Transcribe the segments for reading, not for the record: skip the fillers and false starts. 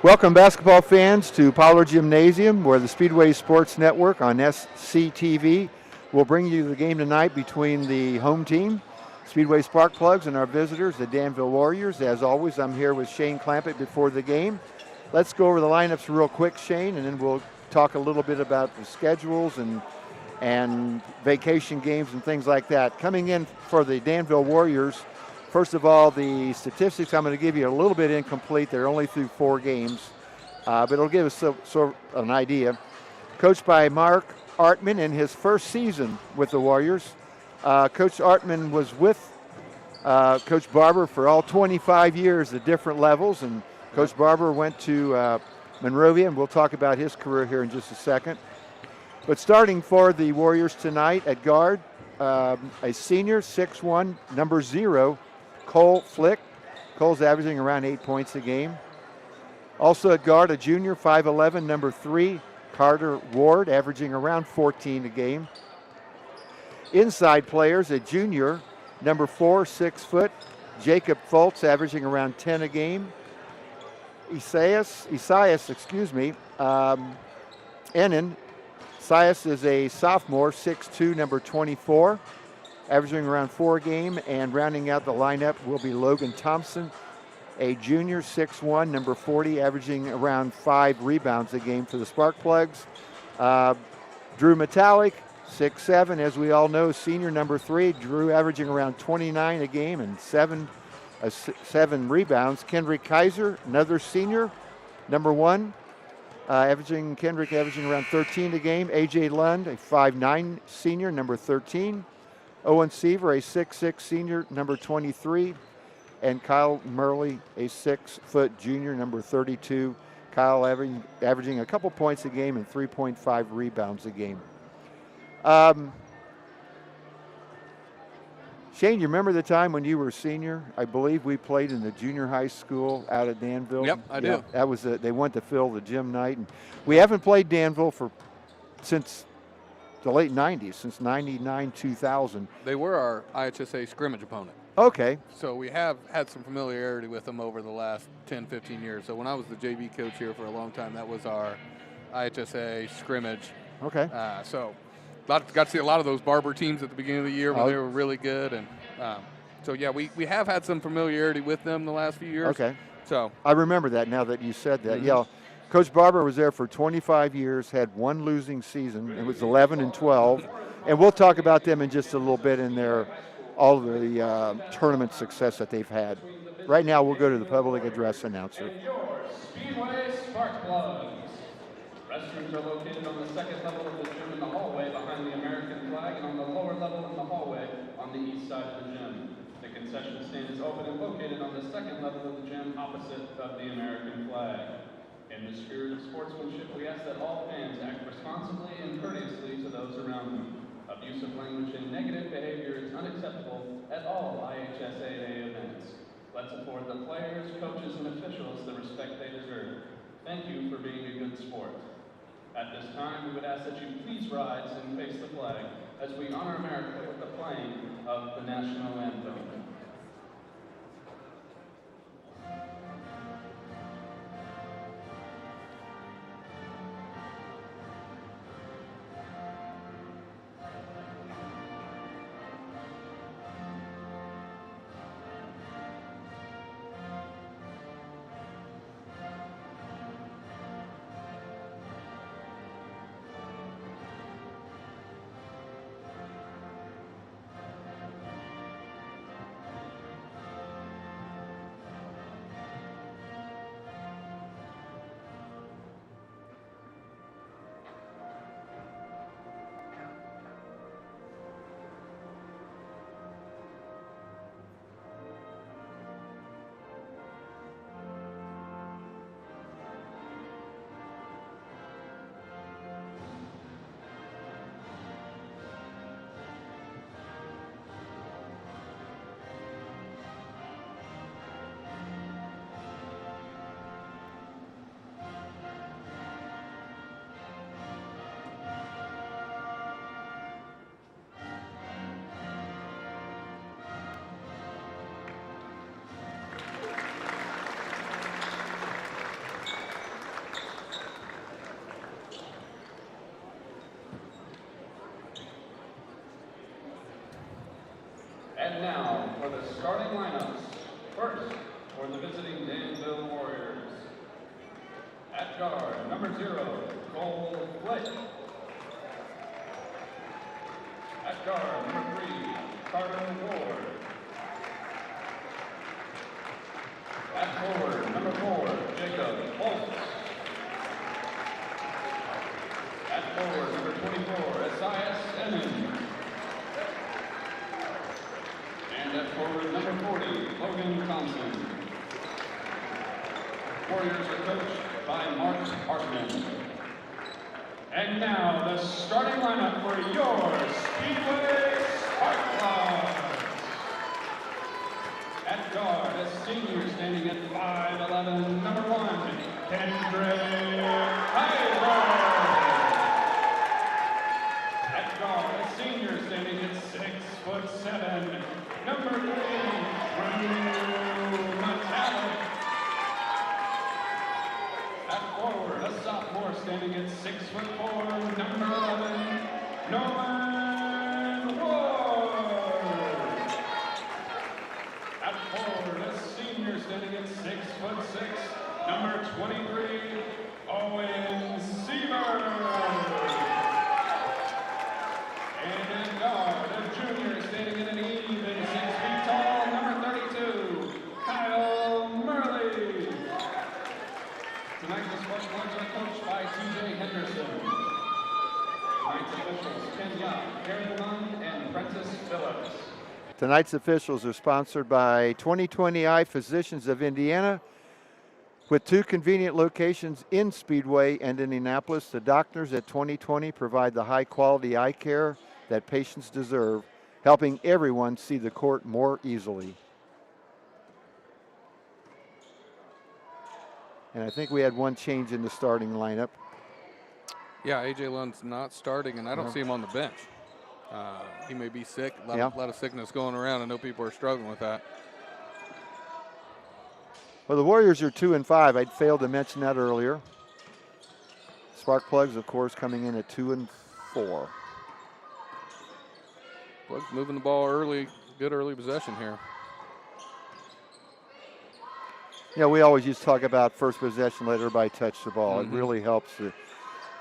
Welcome, basketball fans, to Pollard Gymnasium, where the Speedway Sports Network on SCTV will bring you the game tonight between the home team, Speedway Spark Plugs, and our visitors, the Danville Warriors. As always, I'm here with Shane Clampett before the game. Let's go over the lineups real quick, Shane, and then we'll talk a little bit about the schedules and vacation games and things like that. Coming in for the Danville Warriors, first of all, the statistics I'm going to give you are a little bit incomplete. They're only through 4 games, but it'll give us sort of an idea. Coached by Mark Artman in his first season with the Warriors. Coach Artman was with Coach Barber for all 25 years at different levels, and Coach Barber went to Monrovia, and we'll talk about his career here in just a second. But starting for the Warriors tonight at guard, a senior, 6'1", number 0, Cole Flick. Cole's averaging around 8 points a game. Also at guard, a junior, 5'11", number 3, Carter Ward, averaging around 14 a game. Inside players, a junior, number 4, 6 foot, Jacob Fultz, averaging around 10 a game. Isaias, Ennen. Sias is a sophomore, 6'2", number 24, averaging around 4 a game. And rounding out the lineup will be Logan Thompson, a junior, 6'1", number 40, averaging around 5 rebounds a game for the Spark Plugs. Drew Metallic, 6'7", as we all know, senior, number 3. Drew averaging around 29 a game and 7 rebounds. Kendrick Kaiser, another senior, number 1. Kendrick averaging around 13 a game. A.J. Lund, a 5'9" senior, number 13. Owen Seaver, a 6'6" senior, number 23. And Kyle Murley, a 6-foot junior, number 32. Kyle averaging a couple points a game and 3.5 rebounds a game. Shane, you remember the time when you were a senior? I believe we played in the junior high school out at Danville. Yep, I do. That was they went to fill the gym night, and we haven't played Danville since the late '90s, since '99, 2000. They were our IHSA scrimmage opponent. Okay. So we have had some familiarity with them over the last 10, 15 years. So when I was the JV coach here for a long time, that was our IHSA scrimmage. Okay. So got to see a lot of those Barber teams at the beginning of the year when they were really good. And so, yeah, we have had some familiarity with them the last few years. Okay. So I remember that now that you said that. Mm-hmm. Yeah. Coach Barber was there for 25 years, had 1 losing season. It was 11-12. And we'll talk about them in just a little bit in all of the tournament success that they've had. Right now, we'll go to the public address announcer. Speedway Spark Plugs. Restrooms are located on the second level of the gym in the hallway behind the American flag and on the lower level in the hallway on the east side of the gym. The concession stand is open and located on the second level of the gym opposite of the American flag. In the spirit of sportsmanship, we ask that all fans act responsibly and courteously to those around them. Abusive language and negative behavior is unacceptable at all IHSAA events. Let's afford the players, coaches, and officials the respect they deserve. Thank you for being a good sport. At this time, we would ask that you please rise and face the flag as we honor America with the playing of the national anthem. And now for the starting lineups. First, for the visiting Danville Warriors. At guard, number 0, Cole Flake. At guard, number 3, Carter Ward. At forward, number 4, Jacob Holtz. At forward, number 24, Esaias Emmons. And at forward, number 40, Logan Thompson. Warriors are coached by Mark Hartman. And now the starting lineup for your Speedway Spark Club. At guard, a senior standing at 5'11", number 1, Kendrick Kaiser. At guard, a senior standing at 6'7", number 3, Drew Metallic. At forward, a sophomore standing at 6'4", number 11, Norman Ward. At forward, a senior standing at 6'6", number 23, Owen Seaver. And at guard, a junior standing at an even 6 feet tall, number 32, Kyle Murley. Tonight, the Spark Plugs are coached by T.J. Henderson. Tonight's officials, Ken Young, Gary Lund, and Prentice Phillips. Tonight's officials are sponsored by 2020 Eye Physicians of Indiana. With 2 convenient locations in Speedway and Indianapolis, the doctors at 2020 provide the high-quality eye care that patients deserve, helping everyone see the court more easily. And I think we had one change in the starting lineup. Yeah, A.J. Lund's not starting, and I don't see him on the bench. He may be sick. A lot of sickness going around. I know people are struggling with that. Well, the Warriors are 2-5. I'd failed to mention that earlier. Spark Plugs, of course, coming in at 2-4. Plugs moving the ball early. Good early possession here. Yeah, we always used to talk about first possession, let everybody touch the ball. It really helps to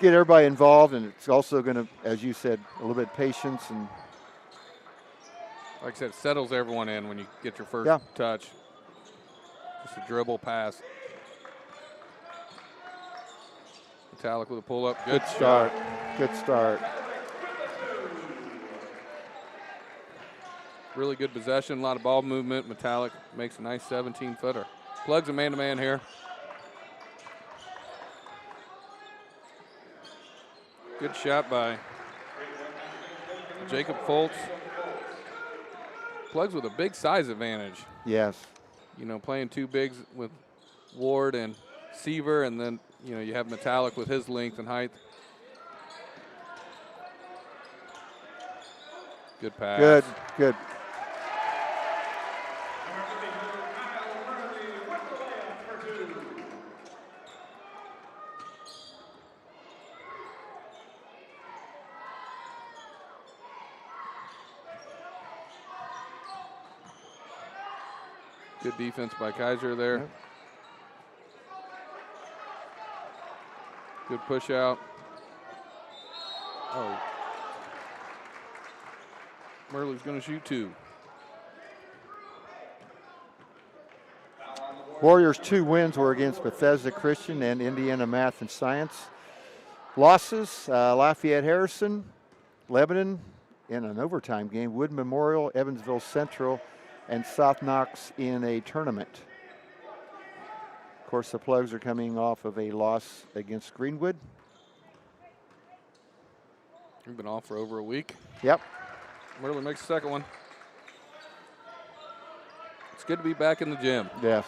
get everybody involved, and it's also going to, as you said, a little bit patience. And like I said, it settles everyone in when you get your first touch. Just a dribble pass. Metallic with a pull-up. Good start. Good start. Really good possession, a lot of ball movement. Metallic makes a nice 17-footer. Plugs a man-to-man here. Good shot by Jacob Foltz. Plugs with a big size advantage. Yes. You know, playing 2 bigs with Ward and Seaver, and then, you know, you have Metallic with his length and height. Good pass. Good. Good defense by Kaiser there. Yep. Good push out. Oh. Murley's going to shoot 2. Warriors' 2 wins were against Bethesda Christian and Indiana Math and Science. Losses, Lafayette Harrison, Lebanon in an overtime game, Wood Memorial, Evansville Central, and South Knox in a tournament. Of course, the Plugs are coming off of a loss against Greenwood. We've been off for over a week. Yep. Murley makes the second one. It's good to be back in the gym. Yes.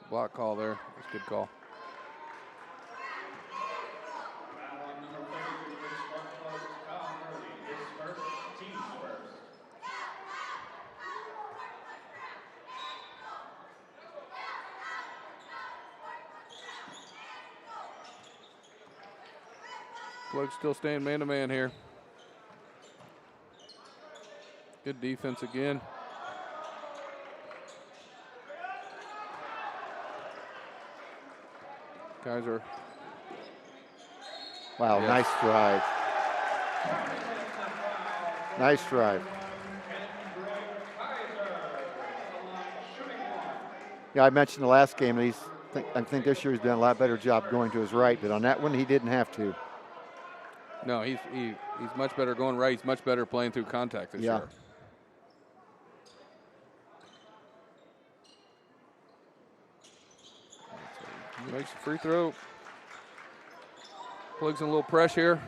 Block call there. That's a good call. Plug still staying man-to-man here. Good defense again. Guys are. Wow, Yes. Nice drive. Nice drive. Yeah, I mentioned the last game. I think this year he's done a lot better job going to his right, but on that one he didn't have to. No, he's much better going right. He's much better playing through contact this year. He makes a free throw. Plugs in a little pressure here.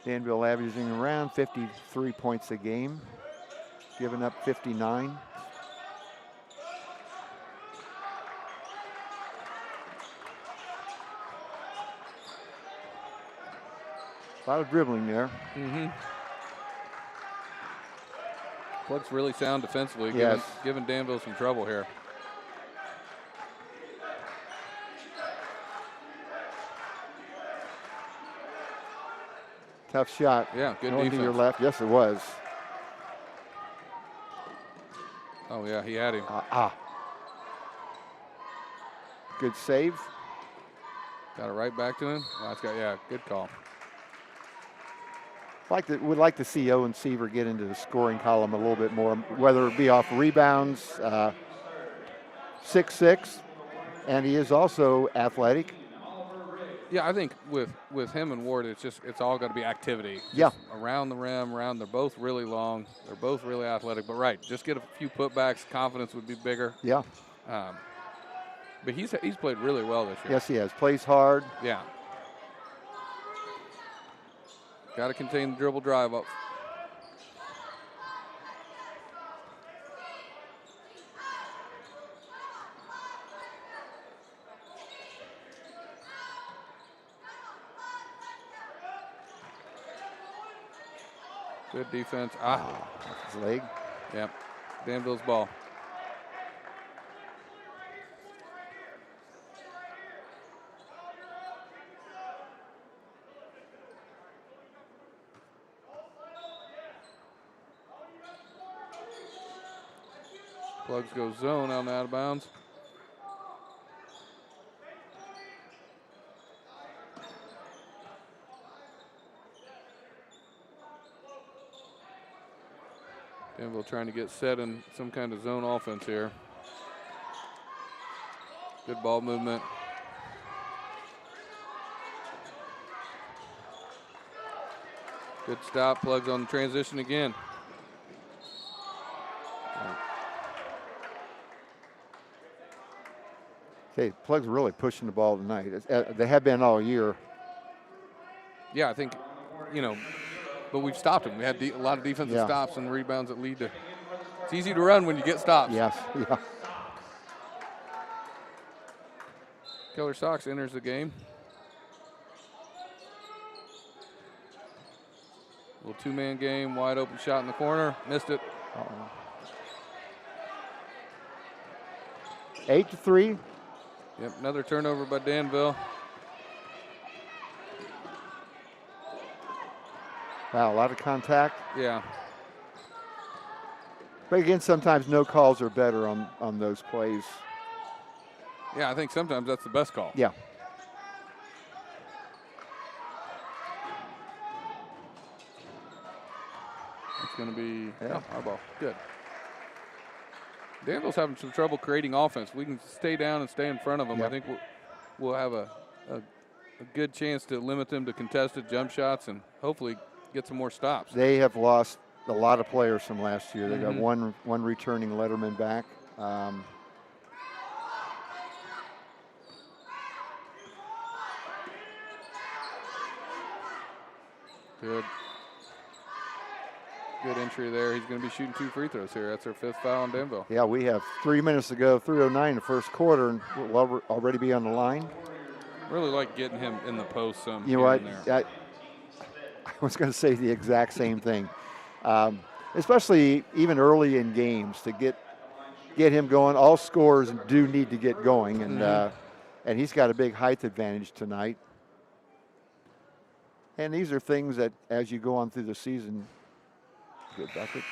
Danville averaging around 53 points a game, giving up 59. A lot of dribbling there. Mm-hmm. Plug's really sound defensively, Yes. giving Danville some trouble here. Tough shot. Yeah, good Going to your defense. left. Yes, it was. Oh, yeah, he had him. Good save. Got it right back to him. Good call. Would like to see Owen Seaver get into the scoring column a little bit more, whether it be off rebounds. 6'6", and he is also athletic. Yeah, I think with him and Ward, it's all got to be activity. Yeah. Just around the rim, they're both really long. They're both really athletic, but right, just get a few putbacks. Confidence would be bigger. Yeah. But he's played really well this year. Yes, he has. Plays hard. Yeah. Got to contain the dribble drive up. Good defense. That's his leg. Yep. Danville's ball. Plugs go zone on the out of bounds. Danville trying to get set in some kind of zone offense here. Good ball movement. Good stop. Plugs on the transition again. Okay, Plug's really pushing the ball tonight. They have been all year. Yeah, I think, but we've stopped them. We had a lot of defensive stops and rebounds that lead to. It's easy to run when you get stops. Yes, yeah. Keller Sox enters the game. Little two-man game, wide open shot in the corner, missed it. 8-3. Yep, another turnover by Danville. Wow, a lot of contact. Yeah. But again, sometimes no calls are better on those plays. Yeah, I think sometimes that's the best call. Yeah. It's going to be our ball. Good. Danville's having some trouble creating offense. We can stay down and stay in front of them. Yep. I think we'll have a good chance to limit them to contested jump shots and hopefully get some more stops. They have lost a lot of players from last year. They got one returning letterman back. Good entry there. He's going to be shooting 2 free throws here. That's our 5th foul on Danville. Yeah, we have 3 minutes to go, 3:09 in the first quarter, and we'll already be on the line. Really like getting him in the post some. You know what? I was going to say the exact same thing. Especially even early in games, to get get him going. All scores do need to get going, and he's got a big height advantage tonight. And these are things that, as you go on through the season, good bucket,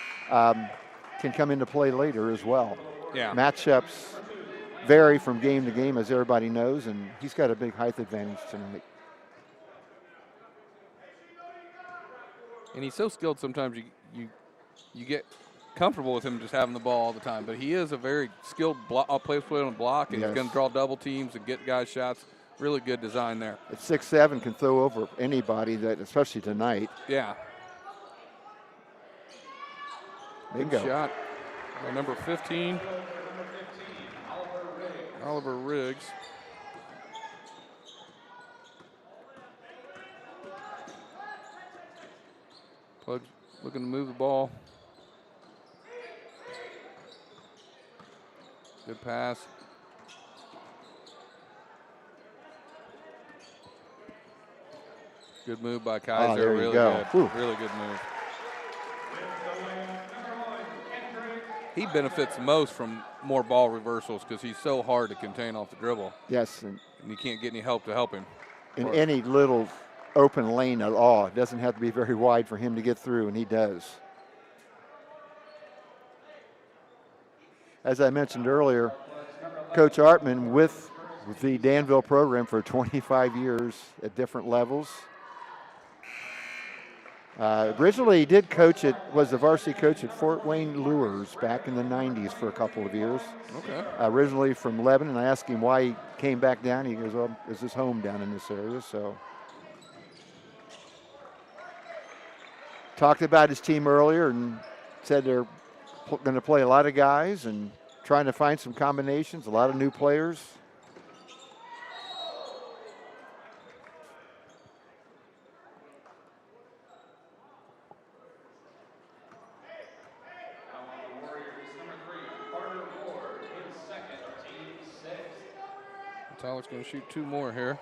can come into play later as well. Yeah. Matchups vary from game to game, as everybody knows, and he's got a big height advantage tonight. And he's so skilled. Sometimes you get comfortable with him just having the ball all the time. But he is a very skilled player on the block, and he's going to draw double teams and get guys shots. Really good design there. At 6'7", can throw over anybody, that, especially tonight. Yeah. Bingo. Good shot by number 15, Oliver Riggs. Plug's looking to move the ball. Good pass. Good move by Kaiser. Oh, there you really go. good. Whew. Really good move. He benefits most from more ball reversals because he's so hard to contain off the dribble. Yes. And you can't get any help to help him. in any little open lane at all. It doesn't have to be very wide for him to get through, and he does. As I mentioned earlier, Coach Artman with the Danville program for 25 years at different levels. Originally, he did coach was the varsity coach at Fort Wayne Lures back in the 90s for a couple of years. Okay. Originally from Lebanon. I asked him why he came back down. He goes, well, it's his home down in this area, so. Talked about his team earlier and said they're going to play a lot of guys and trying to find some combinations, a lot of new players. Tyler's going to shoot 2 more here.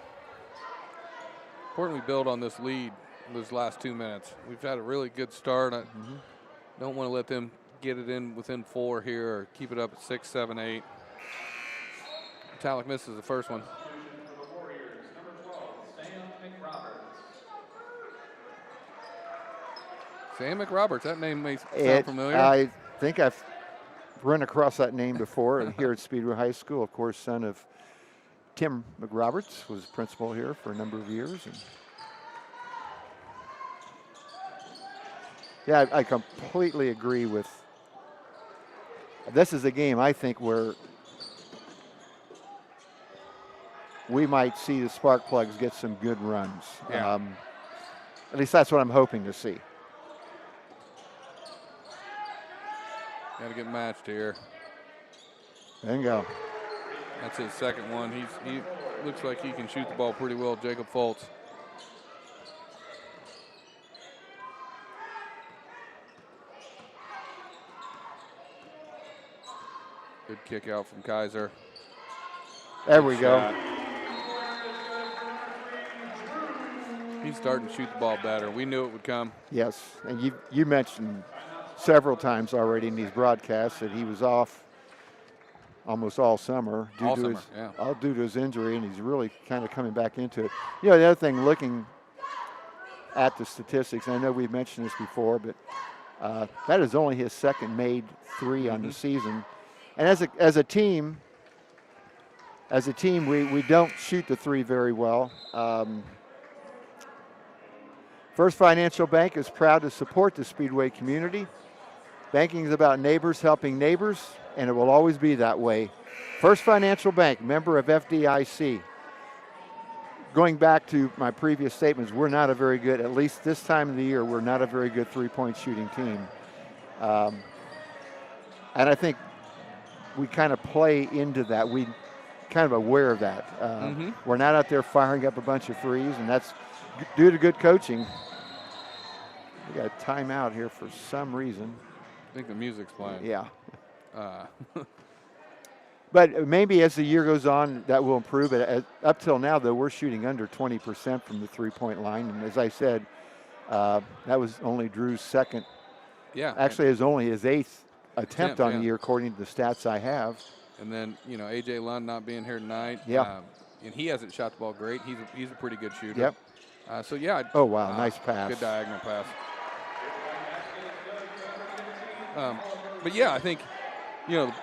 Important we build on this lead those last 2 minutes. We've had a really good start. I don't want to let them get it in within 4 here or keep it up at 6, 7, 8. Metallic misses the first one. Sam McRoberts, that name may sound familiar. I think I've run across that name before and here at Speedway High School, of course, son of Tim McRoberts, was principal here for a number of years. And yeah, I completely agree with. This is a game, I think, where we might see the spark plugs get some good runs. Yeah. At least that's what I'm hoping to see. Got to get matched here. Bingo. That's his second one. He looks like he can shoot the ball pretty well, Jacob Foltz. Good kick out from Kaiser. There we go. He's starting to shoot the ball better. We knew it would come. Yes, and you mentioned several times already in these broadcasts that he was off almost all summer due to his injury, and he's really kind of coming back into it. You know, the other thing, looking at the statistics, and I know we've mentioned this before, but that is only his second made 3 on the season. And as a team, we don't shoot the 3 very well. First Financial Bank is proud to support the Speedway community. Banking is about neighbors helping neighbors, and it will always be that way. First Financial Bank, member of FDIC. Going back to my previous statements, we're not a very good, at least this time of the year, we're not a very good 3-point shooting team. And I think we kind of play into that. We kind of aware of that. We're not out there firing up a bunch of threes, and that's due to good coaching. We got a timeout here for some reason. I think the music's playing. Yeah. But maybe as the year goes on, that will improve. But up till now, though, we're shooting under 20% from the 3-point line. And as I said, that was only Drew's second. Yeah. Actually, it was only his 8th attempt on the year, according to the stats I have. And then, you know, A.J. Lund not being here tonight. Yeah. And he hasn't shot the ball great. He's a pretty good shooter. Yep. So, yeah. Oh, wow. Nice pass. Good diagonal pass. But, yeah, I think, you know,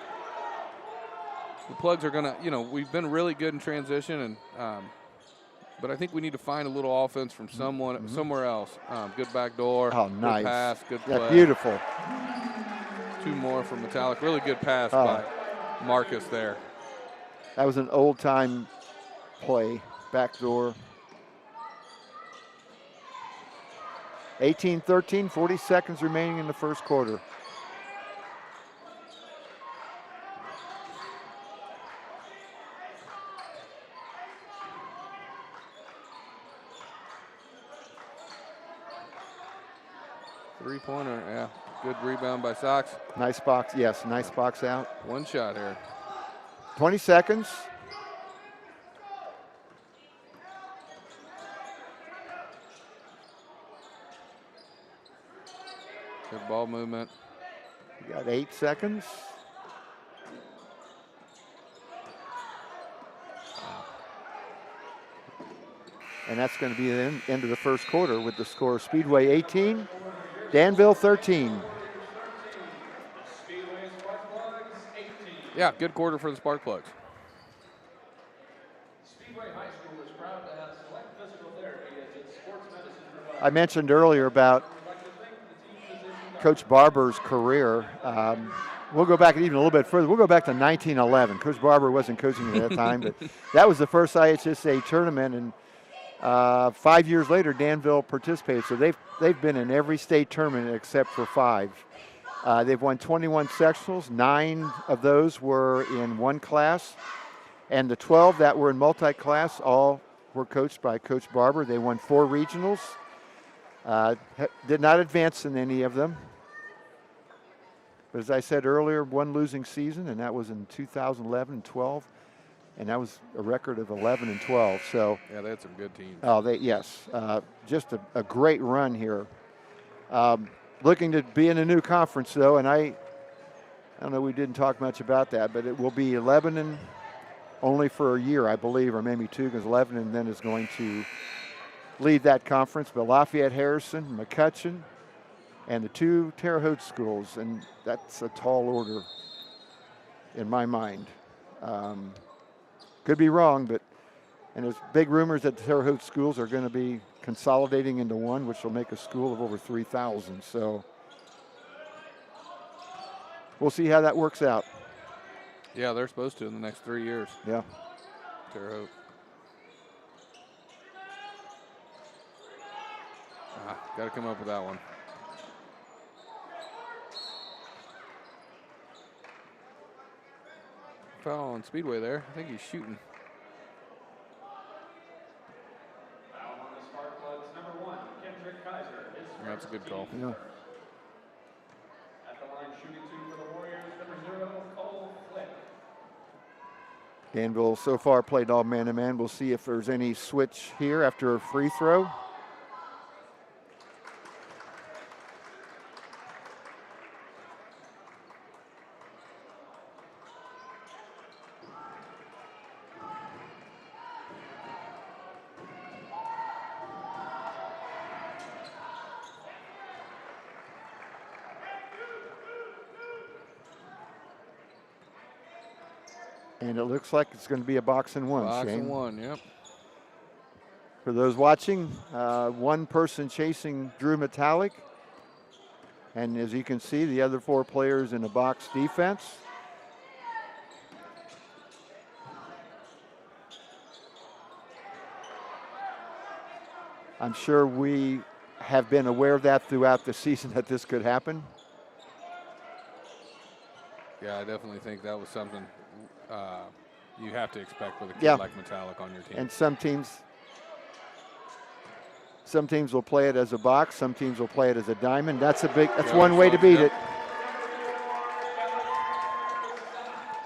the Plugs are going to, you know, we've been really good in transition, and but I think we need to find a little offense from somewhere else. Good back door. Oh, nice. Good pass. Good play. Yeah, beautiful. 2 more from Metallic. Really good pass by Marcus there. That was an old-time play, back door. 18-13, 40 seconds remaining in the first quarter. Three-pointer, yeah. Good rebound by Sox. Nice box, yes, nice box out. 1 shot here. 20 seconds. Good ball movement. We got 8 seconds. And that's going to be the end of the first quarter with the score Speedway 18, Danville 13. Yeah, good quarter for the Spark Plugs. Speedway High School is proud to have select physical therapy as its sports medicine provider. I mentioned earlier about Coach Barber's career. We'll go back even a little bit further. We'll go back to 1911. Coach Barber wasn't coaching at that time, but that was the first IHSA tournament, and 5 years later, Danville participated. So they've been in every state tournament except for 5. They've won 21 sectionals. 9 of those were in one class, and the 12 that were in multi-class all were coached by Coach Barber. They won 4 regionals. Did not advance in any of them. But as I said earlier, 1 losing season, and that was in 2011 and 12. And that was a record of 11 and 12. So yeah, they had some good teams. Oh, yes, just a great run here. Looking to be in a new conference, though, and I don't know, we didn't talk much about that, but it will be 11 and only for a year, I believe, or maybe 2, because 11 and then is going to lead that conference. But Lafayette, Harrison, McCutcheon, and the 2 Terre Haute schools, and that's a tall order in my mind. Could be wrong, but and there's big rumors that the Terre Haute schools are going to be consolidating into one, which will make a school of over 3,000. So we'll see how that works out. Yeah, they're supposed to in the next 3 years. Yeah. Terre Haute. Got to come up with that one. Foul on Speedway there. I think he's shooting. Foul on the Spark Plugs, number 1, Kendrick Kaiser. That's a good call. Yeah. At the line, shooting 2 for the Warriors, number 0, Cole Flick. Danville so far played all man-to-man. We'll see if there's any switch here after a free throw. And it looks like it's going to be a box and one, Box Shane. and one, yep. For those watching, 1 person chasing Drew Metallic. And as you can see, the other 4 players in a box defense. I'm sure we have been aware of that throughout the season that this could happen. Yeah, I definitely think that was something you have to expect with a kid like Metallic on your team. And some teams will play it as a box. Some teams will play it as a diamond. That's one way to beat it.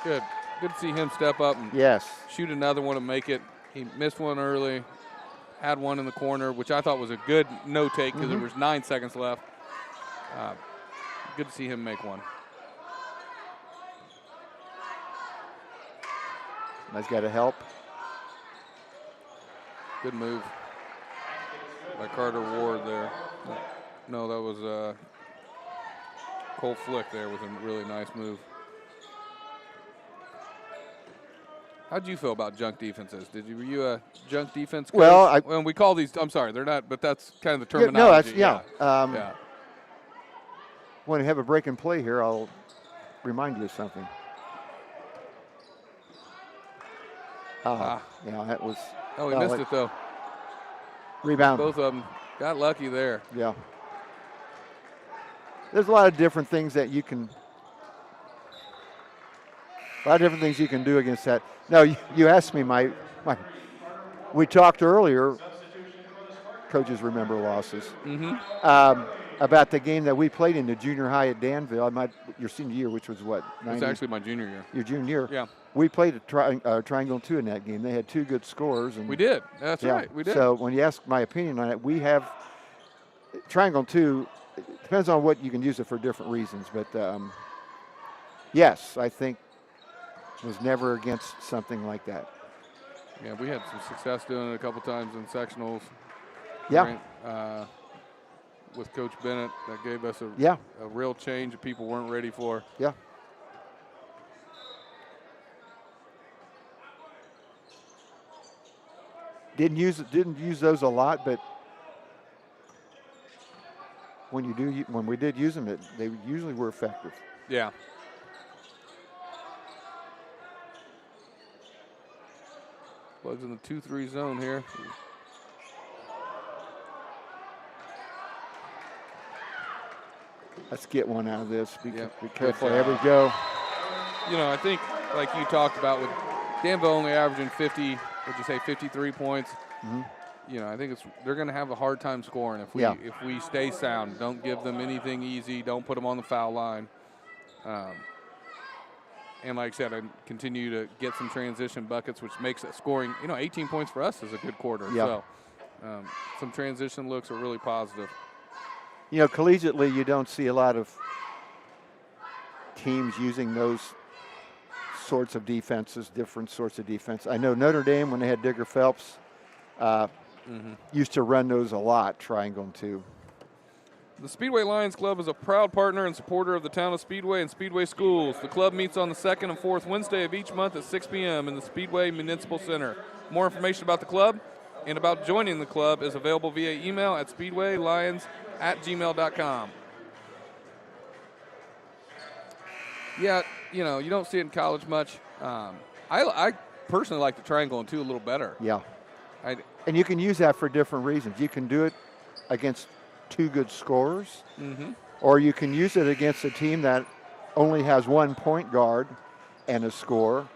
Good to see him step up and shoot another one and make it. He missed one early, had one in the corner, which I thought was a good no-take because there was 9 seconds left. Good to see him make one. That's got to help. Good move by Carter Ward there. No, that was Cole Flick there with a really nice move. How'd you feel about junk defenses? Were you a junk defense coach? Well, when we call these, I'm sorry, they're not, but that's kind of the Yeah, terminology. no, that's, when we have a break and play here, I'll remind you of something. Yeah, that was. Oh, he missed it though. Rebound. Both of them got lucky there. Yeah. There's a lot of different things that you can. A lot of different things you can do against that. Now, you asked me we talked earlier, coaches remember losses, about the game that we played in the junior high at Danville. Your senior year, which was what? It was actually my junior year. Your junior year? Yeah. We played a triangle 2 in that game. They had 2 good scores. And we did. That's right. We did. So when you ask my opinion on it, we have triangle 2. It depends on what you can use it for different reasons. But, yes, I think was never against something like that. Yeah, we had some success doing it a couple times in sectionals. Yeah. With Coach Bennett, that gave us a real change that people weren't ready for. Yeah. Didn't use those a lot, but when we did use them, they usually were effective. Yeah. Plugs in the 2-3 zone here. Let's get one out of this. Be careful. There we go. You know, I think like you talked about with Danville only averaging 53 points. Mm-hmm. You know, I think they're going to have a hard time scoring if we stay sound. Don't give them anything easy. Don't put them on the foul line. And like I said, I continue to get some transition buckets, which makes it scoring. 18 points for us is a good quarter. Yeah. So some transition looks are really positive. Collegiately, you don't see a lot of teams using those sorts of defenses, different sorts of defense. I know Notre Dame, when they had Digger Phelps, used to run those a lot, triangle 2. The Speedway Lions Club is a proud partner and supporter of the town of Speedway and Speedway schools. The club meets on the 2nd and 4th Wednesday of each month at 6 p.m. in the Speedway Municipal Center. More information about the club and about joining the club is available via email at speedwaylions@gmail.com. Yeah, you don't see it in college much. I personally like the triangle 2 a little better. Yeah. And you can use that for different reasons. You can do it against 2 good scorers, or you can use it against a team that only has 1 point guard and a scorer.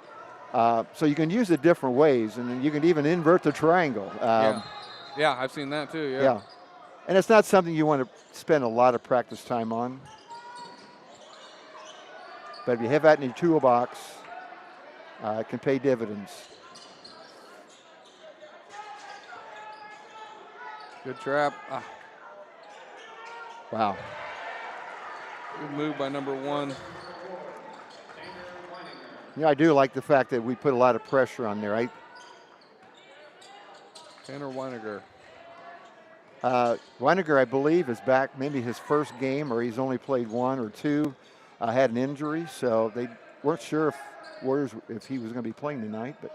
So you can use it different ways, and then you can even invert the triangle. Yeah, I've seen that too. Yeah, and it's not something you want to spend a lot of practice time on. But if you have that in your toolbox, it can pay dividends. Good trap. Wow. Good move by number 1. I do like the fact that we put a lot of pressure on there. Tanner Weiniger. Weiniger, I believe, is back maybe his first game, or he's only played 1 or 2. Had an injury, so they weren't sure if he was going to be playing tonight. But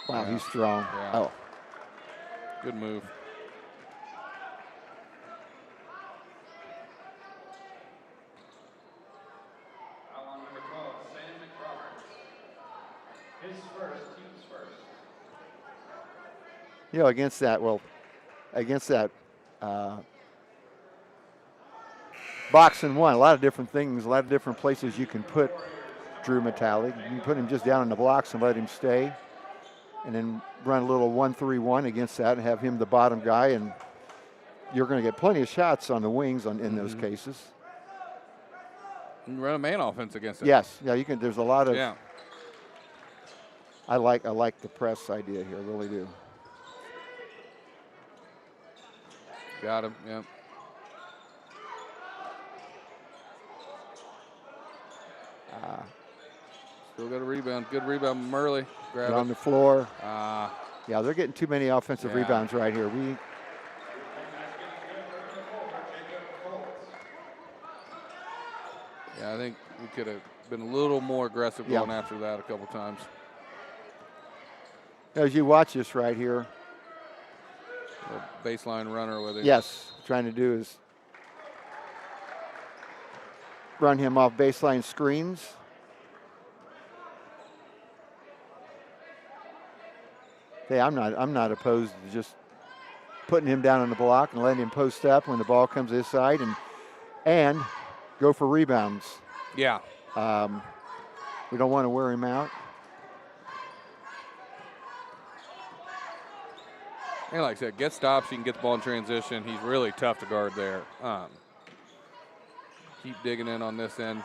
wow, he's strong. Yeah. Oh, good move. Against that box and 1, a lot of different things, a lot of different places you can put Drew Metallic. You can put him just down in the blocks and let him stay, and then run a little 1-3-1 against that and have him the bottom guy, and you're going to get plenty of shots on the wings in those cases. You run a man offense against it. Yes, you can. There's a lot of. Yeah. I like the press idea here, I really do. Got him. Yeah. Still got a rebound. Good rebound, Murley. Grab on the floor. Yeah, they're getting too many offensive rebounds right here. Yeah, I think we could have been a little more aggressive going after that a couple times. As you watch this right here. Baseline runner with him. Yes, trying to do is run him off baseline screens. Hey, I'm not opposed to just putting him down on the block and letting him post up when the ball comes this side and go for rebounds. Yeah. We don't want to wear him out. And like I said, get stops, you can get the ball in transition. He's really tough to guard there. Keep digging in on this end.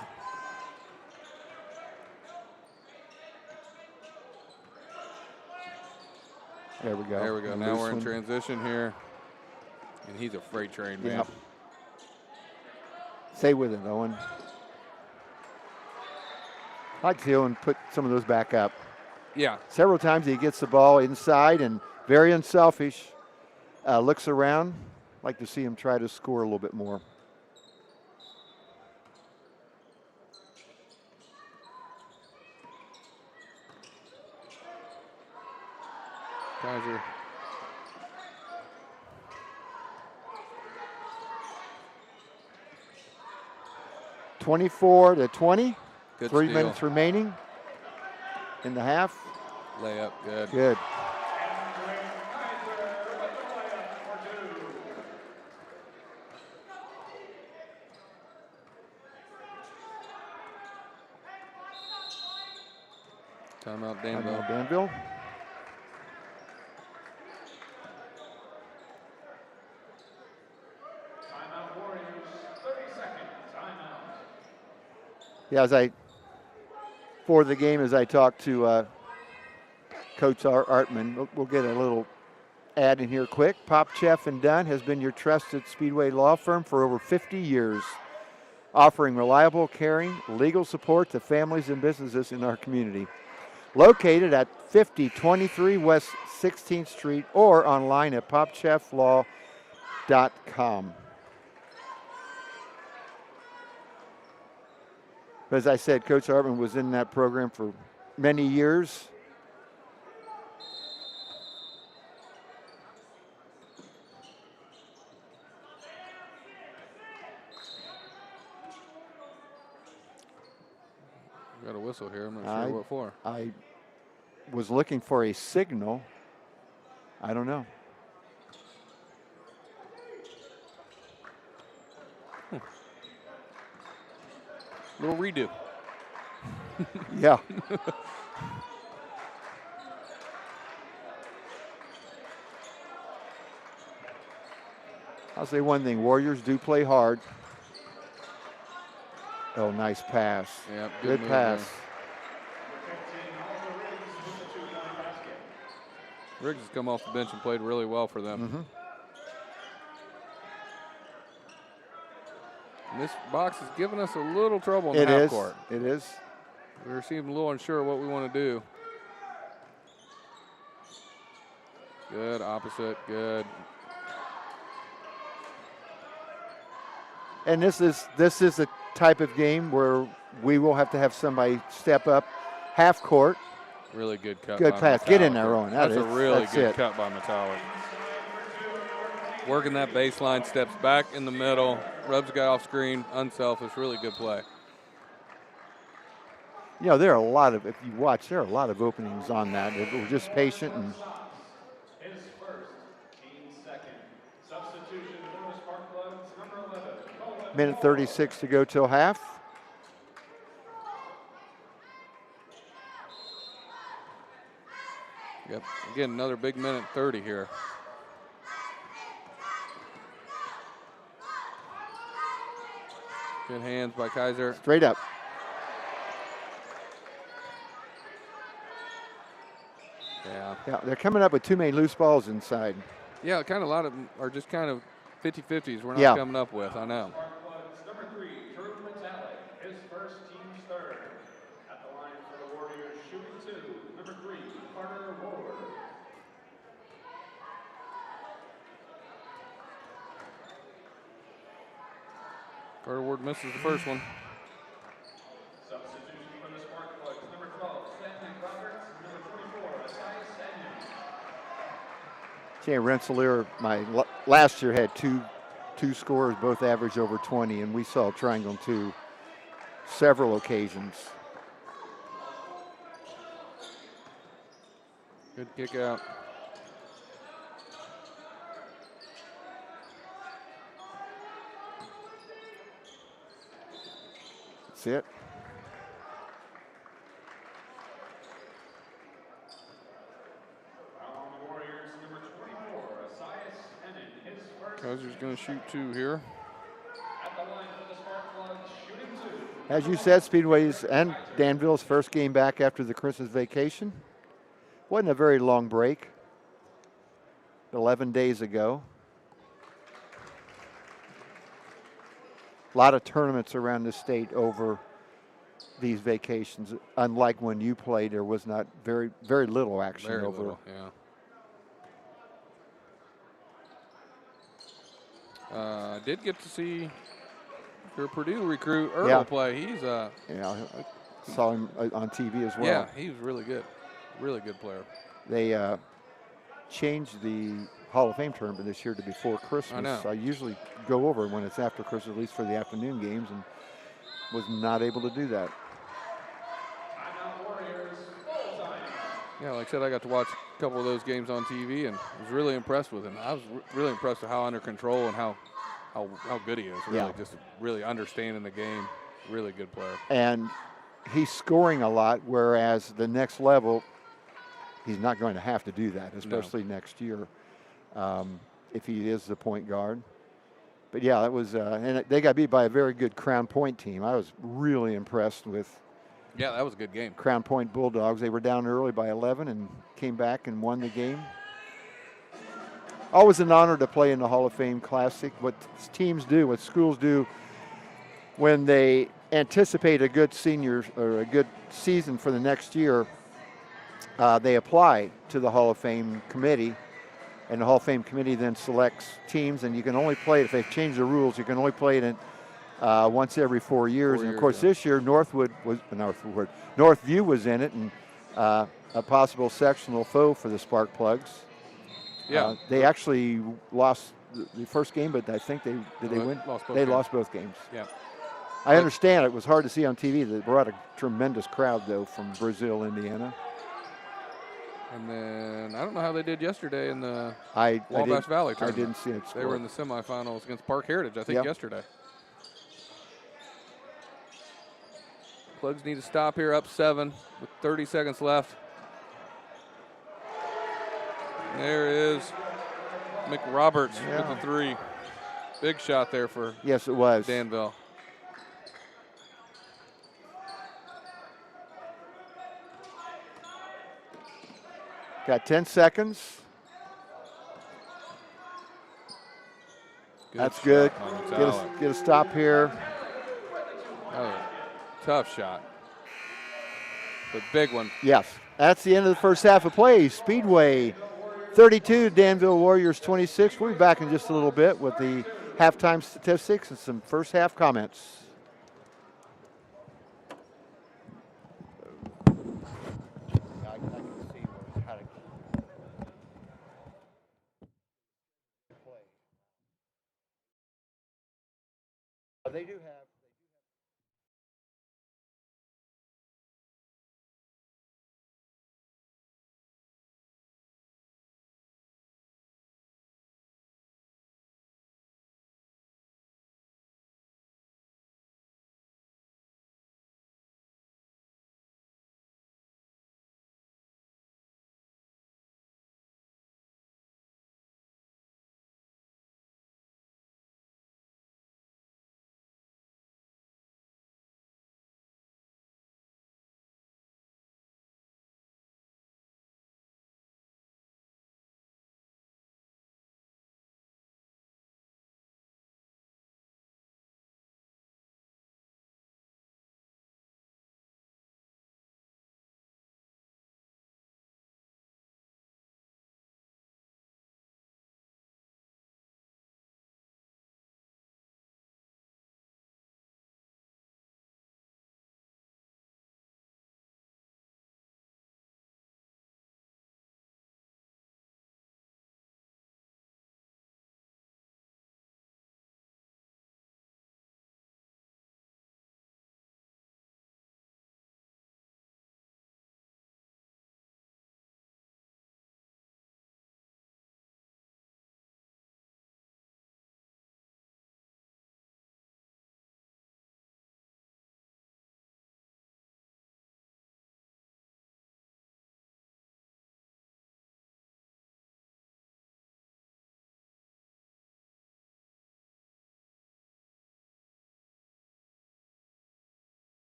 There we go. There we go. Now we're in transition here. And he's a freight train, man. Yep. Stay with it, Owen. I like to see Owen put some of those back up. Yeah. Several times he gets the ball inside and very unselfish. Looks around. Like to see him try to score a little bit more. Kaiser. (24-20). Good 3 steal. minutes remaining in the half. Layup, good. Good. Timeout, Danville. Danville. Timeout, Warriors. 30 seconds. Timeout. Yeah, for the game, as I talked to Coach Artman, we'll get a little ad in here quick. Popcheff and Dinn has been your trusted Speedway law firm for over 50 years, offering reliable, caring, legal support to families and businesses in our community. Located at 5023 West 16th Street or online at popchefflaw.com. As I said, Coach Artman was in that program for many years. Got a whistle here. I'm not sure what for. I was looking for a signal. I don't know. Little redo. Yeah. I'll say one thing. Warriors do play hard. Oh, nice pass. Yeah, good pass. Riggs has come off the bench and played really well for them. Mm-hmm. And this box is giving us a little trouble in the half court. It is. We're seeming a little unsure what we want to do. Good, opposite, good. And this is a type of game where we will have to have somebody step up half court. Really good cut. Good by pass. Metallic. Get in there, Owen. That's a really good cut by Metallic. Working that baseline, steps back in the middle, rubs the guy off screen, unselfish, really good play. You know, there are a lot of, if you watch, there are a lot of openings on that. If we're just patient and. His first, team second. Substitution for the Spark Plugs, number 11. Minute 36 to go till half. Yep, again, another big minute 30 here. Good hands by Kaiser. Straight up. Yeah, they're coming up with too many loose balls inside. Yeah, kind of a lot of them are just kind of 50-50s we're not coming up with, I know. Number 3, Drew Metallic, his first, team's third. At the line for the Warriors. Ward misses the first one. Substitution for the Spark Plugs, number 12, Stanley Roberts, number 24, Asai Sanyon. Jay Rensselaer, last year had two scorers, both averaged over 20, and we saw triangle 2 several occasions. Good kick out. That's it. On the Warriors, number 24, Asai Sanyon, his first. Kaiser's going to shoot 2 here. At the line for the Spark Plugs, shooting 2. As you said, Speedway's and Danville's first game back after the Christmas vacation. Wasn't a very long break. 11 days ago. A lot of tournaments around the state over these vacations. Unlike when you played, there was not very little action Very over. little, yeah. I did get to see your Purdue recruit Earl play. He's yeah, I saw him on TV as well. Yeah, he was really good. Really good player. They changed the Hall of Fame tournament this year to before Christmas. I know. I usually go over when it's after Christmas, at least for the afternoon games, and was not able to do that. Timeout Warriors, full time. Yeah, like I said, I got to watch a couple of those games on TV and was really impressed with him. I was really impressed with how under control and how good he is. Really, just really understanding the game. Really good player. And he's scoring a lot, whereas the next level, he's not going to have to do that, especially next year, if he is the point guard. But yeah, that was, and they got beat by a very good Crown Point team. I was really impressed with. Yeah, that was a good game. Crown Point Bulldogs. They were down early by 11 and came back and won the game. Always an honor to play in the Hall of Fame Classic. What teams do, what schools do, when they anticipate a good senior or a good season for the next year, they apply to the Hall of Fame committee, and the Hall of Fame committee then selects teams, and you can only play it, if they've changed the rules, you can only play it in once every 4 years. And of course, this year Northview was in it, and a possible sectional foe for the Spark Plugs. Yeah, they actually lost the first game, but I think they win? They lost both games. Yeah. I understand it was hard to see on TV. They brought a tremendous crowd, though, from Brazil, Indiana. And then I don't know how they did yesterday in the Wabash Valley tournament. I didn't see it. They were in the semifinals against Park Heritage, I think, yesterday. Plugs need to stop here, up 7 with 30 seconds left. There is McRoberts with the 3. Big shot there for it was Danville. Got 10 seconds. That's good. Get a stop here. That was a tough shot, but big one. Yes. That's the end of the first half of play. Speedway 32, Danville Warriors 26. We'll be back in just a little bit with the halftime statistics and some first half comments. They do have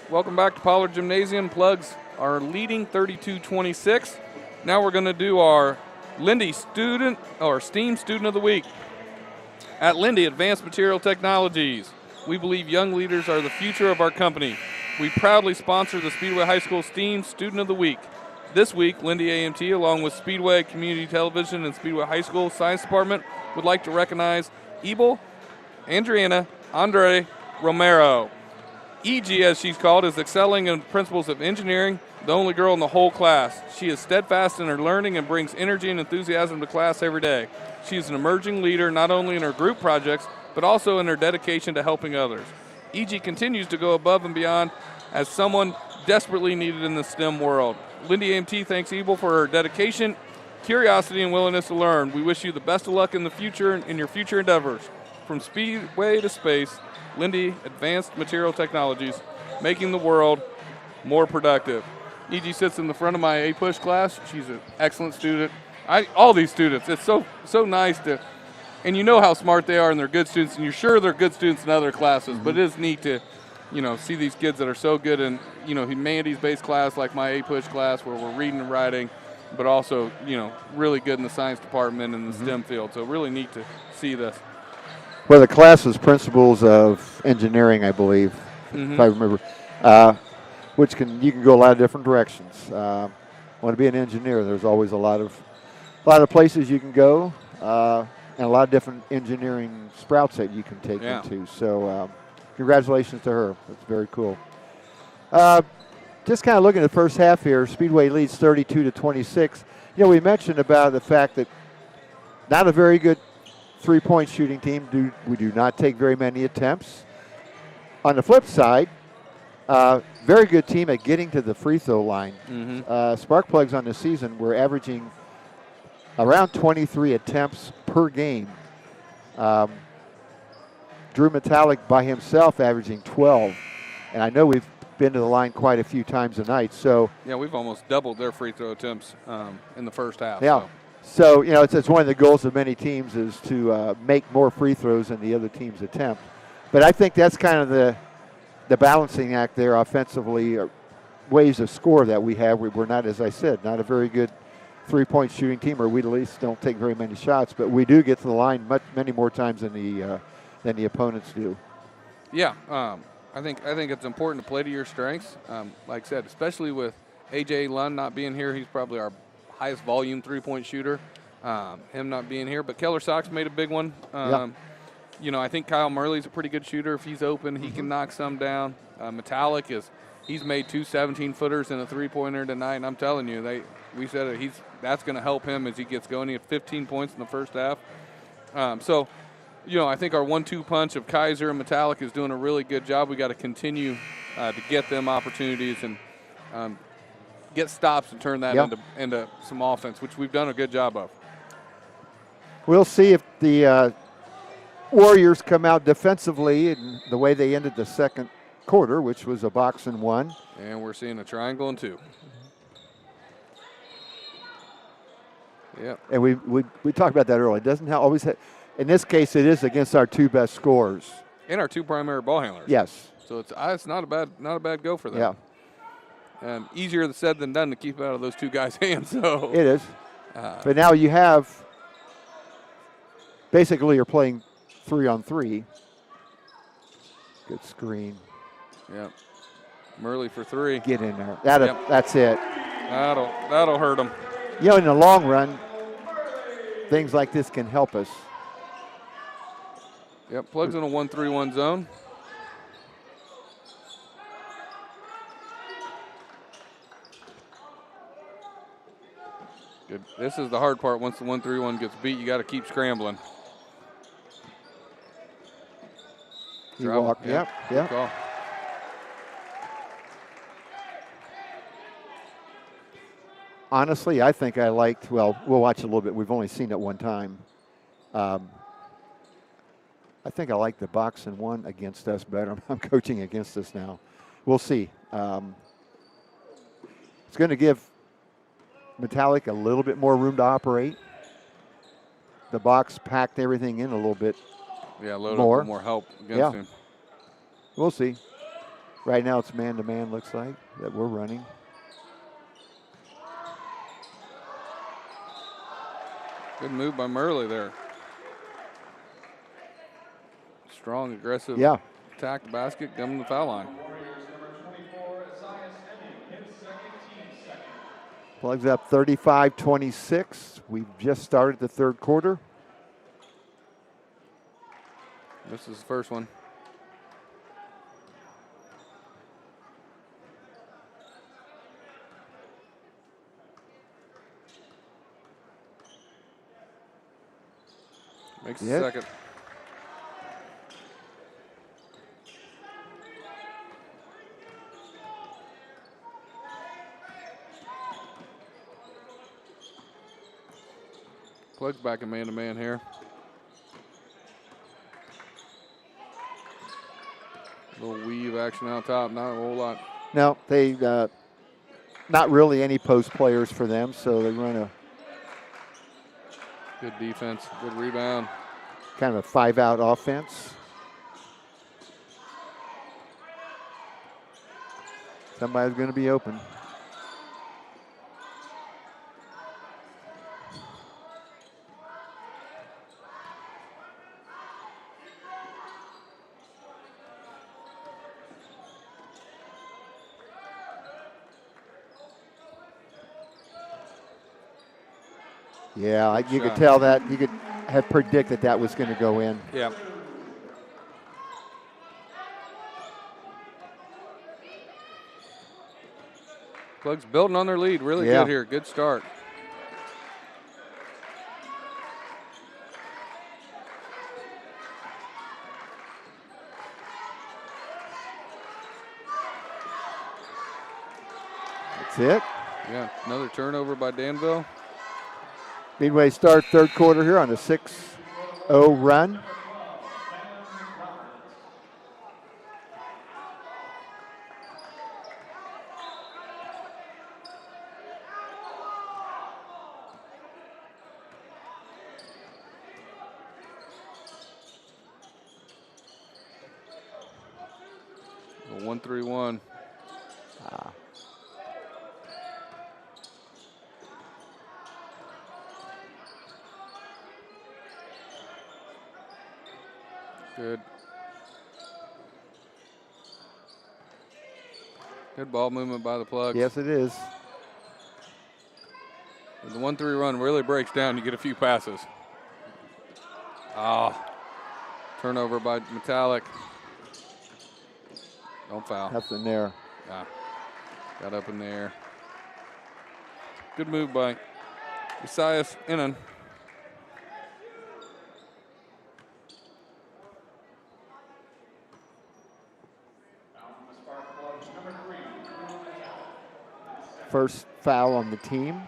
Welcome back to Pollard Gymnasium. Plugs are leading 32-26. Now we're going to do our Linde student or STEAM Student of the Week. At Linde Advanced Material Technologies, we believe young leaders are the future of our company. We proudly sponsor the Speedway High School STEAM Student of the Week. This week, Linde AMT, along with Speedway Community Television and Speedway High School Science Department, would like to recognize Ebel, Andriana, Andre, Romero. EG, as she's called, is excelling in principles of engineering, the only girl in the whole class. She is steadfast in her learning and brings energy and enthusiasm to class every day. She is an emerging leader not only in her group projects, but also in her dedication to helping others. EG continues to go above and beyond as someone desperately needed in the STEM world. Linde AMT thanks Ebel for her dedication, curiosity, and willingness to learn. We wish you the best of luck in the future in your future endeavors. From Speedway to space, Linde Advanced Material Technologies, making the world more productive. EG sits in the front of my A-Push class. She's an excellent student. All these students, it's so nice to, and you know how smart they are and they're good students, and you're sure they're good students in other classes, but it is neat to, see these kids that are so good in, humanities-based class like my A-Push class where we're reading and writing, but also, really good in the science department and the STEM field. So really neat to see this. Well, the class is principles of engineering, I believe, if I remember, which you can go a lot of different directions. Want to be an engineer? There's always a lot of places you can go, and a lot of different engineering sprouts that you can take into. So, congratulations to her. That's very cool. Just kind of looking at the first half here, Speedway leads 32-26. We mentioned about the fact that not a very good three-point shooting team. We do not take very many attempts. On the flip side, very good team at getting to the free throw line. Sparkplugs on the season were averaging around 23 attempts per game. Drew Metallic by himself averaging 12. And I know we've been to the line quite a few times a night. So yeah, we've almost doubled their free throw attempts in the first half. Yeah. So, it's one of the goals of many teams is to make more free throws than the other team's attempt. But I think that's kind of the balancing act there offensively, ways to score that we have. We're not, as I said, not a very good three-point shooting team, or we at least don't take very many shots, but we do get to the line many more times than the opponents do. Yeah, I think it's important to play to your strengths. Like I said, especially with A.J. Lund not being here, he's probably our highest volume three-point shooter, him not being here. But Keller Sox made a big one. I think Kyle Murley's a pretty good shooter. If he's open, he can knock some down. Metallic he's made two 17-footers and a three-pointer tonight, and I'm telling you, we said it, that's going to help him as he gets going. He had 15 points in the first half. I think our 1-2 punch of Kaiser and Metallic is doing a really good job. We got to continue to get them opportunities and get stops and turn that into some offense, which we've done a good job of. We'll see if the Warriors come out defensively in the way they ended the second quarter, which was a box and one. And we're seeing a triangle and two. Yeah. And we talked about that earlier. It doesn't always have, in this case, it is against our two best scorers. And our two primary ball handlers. Yes. So it's not a bad go for them. Yeah. Easier said than done to keep out of those two guys' hands. So it is. But now you have basically you're playing 3-on-3. Good screen. Yep. Murley for three. Get in there. That's it. That'll hurt them. In the long run, things like this can help us. Yep. Plugs in a 1-3-1 zone. Good. This is the hard part. Once the 1-3-1 gets beat, you got to keep scrambling. Walk. Yep. Call. Honestly, I think I liked, we'll watch it a little bit. We've only seen it one time. I think I like the box and one against us better. I'm coaching against us now. We'll see. It's going to give Metallic a little bit more room to operate. The box packed everything in a little bit. Yeah, a little more. More help against him. We'll see. Right now it's man-to-man, looks like, that we're running. Good move by Murley there. Strong, aggressive attack the basket, coming to the foul line. Plugs up 35-26. We've just started the third quarter. This is the first one. Makes the second. Plugs back in man-to-man here. A little weave action out top, not a whole lot. No, they not really any post players for them, so they run a good defense, good rebound. Kind of a 5-out offense. Somebody's going to be open. Yeah, you could tell that. You could have predicted that was going to go in. Yeah. Plugs building on their lead. Really good here. Good start. That's it. Yeah, another turnover by Danville. Speedway start third quarter here on a 6-0 run. A 1-3-1. Good. Good ball movement by the Plugs. Yes, it is. The 1-3 run really breaks down. You get a few passes. Turnover by Metallic. Don't foul. Nothing there. Got up in the air. Good move by Isaias Innan. First foul on the team.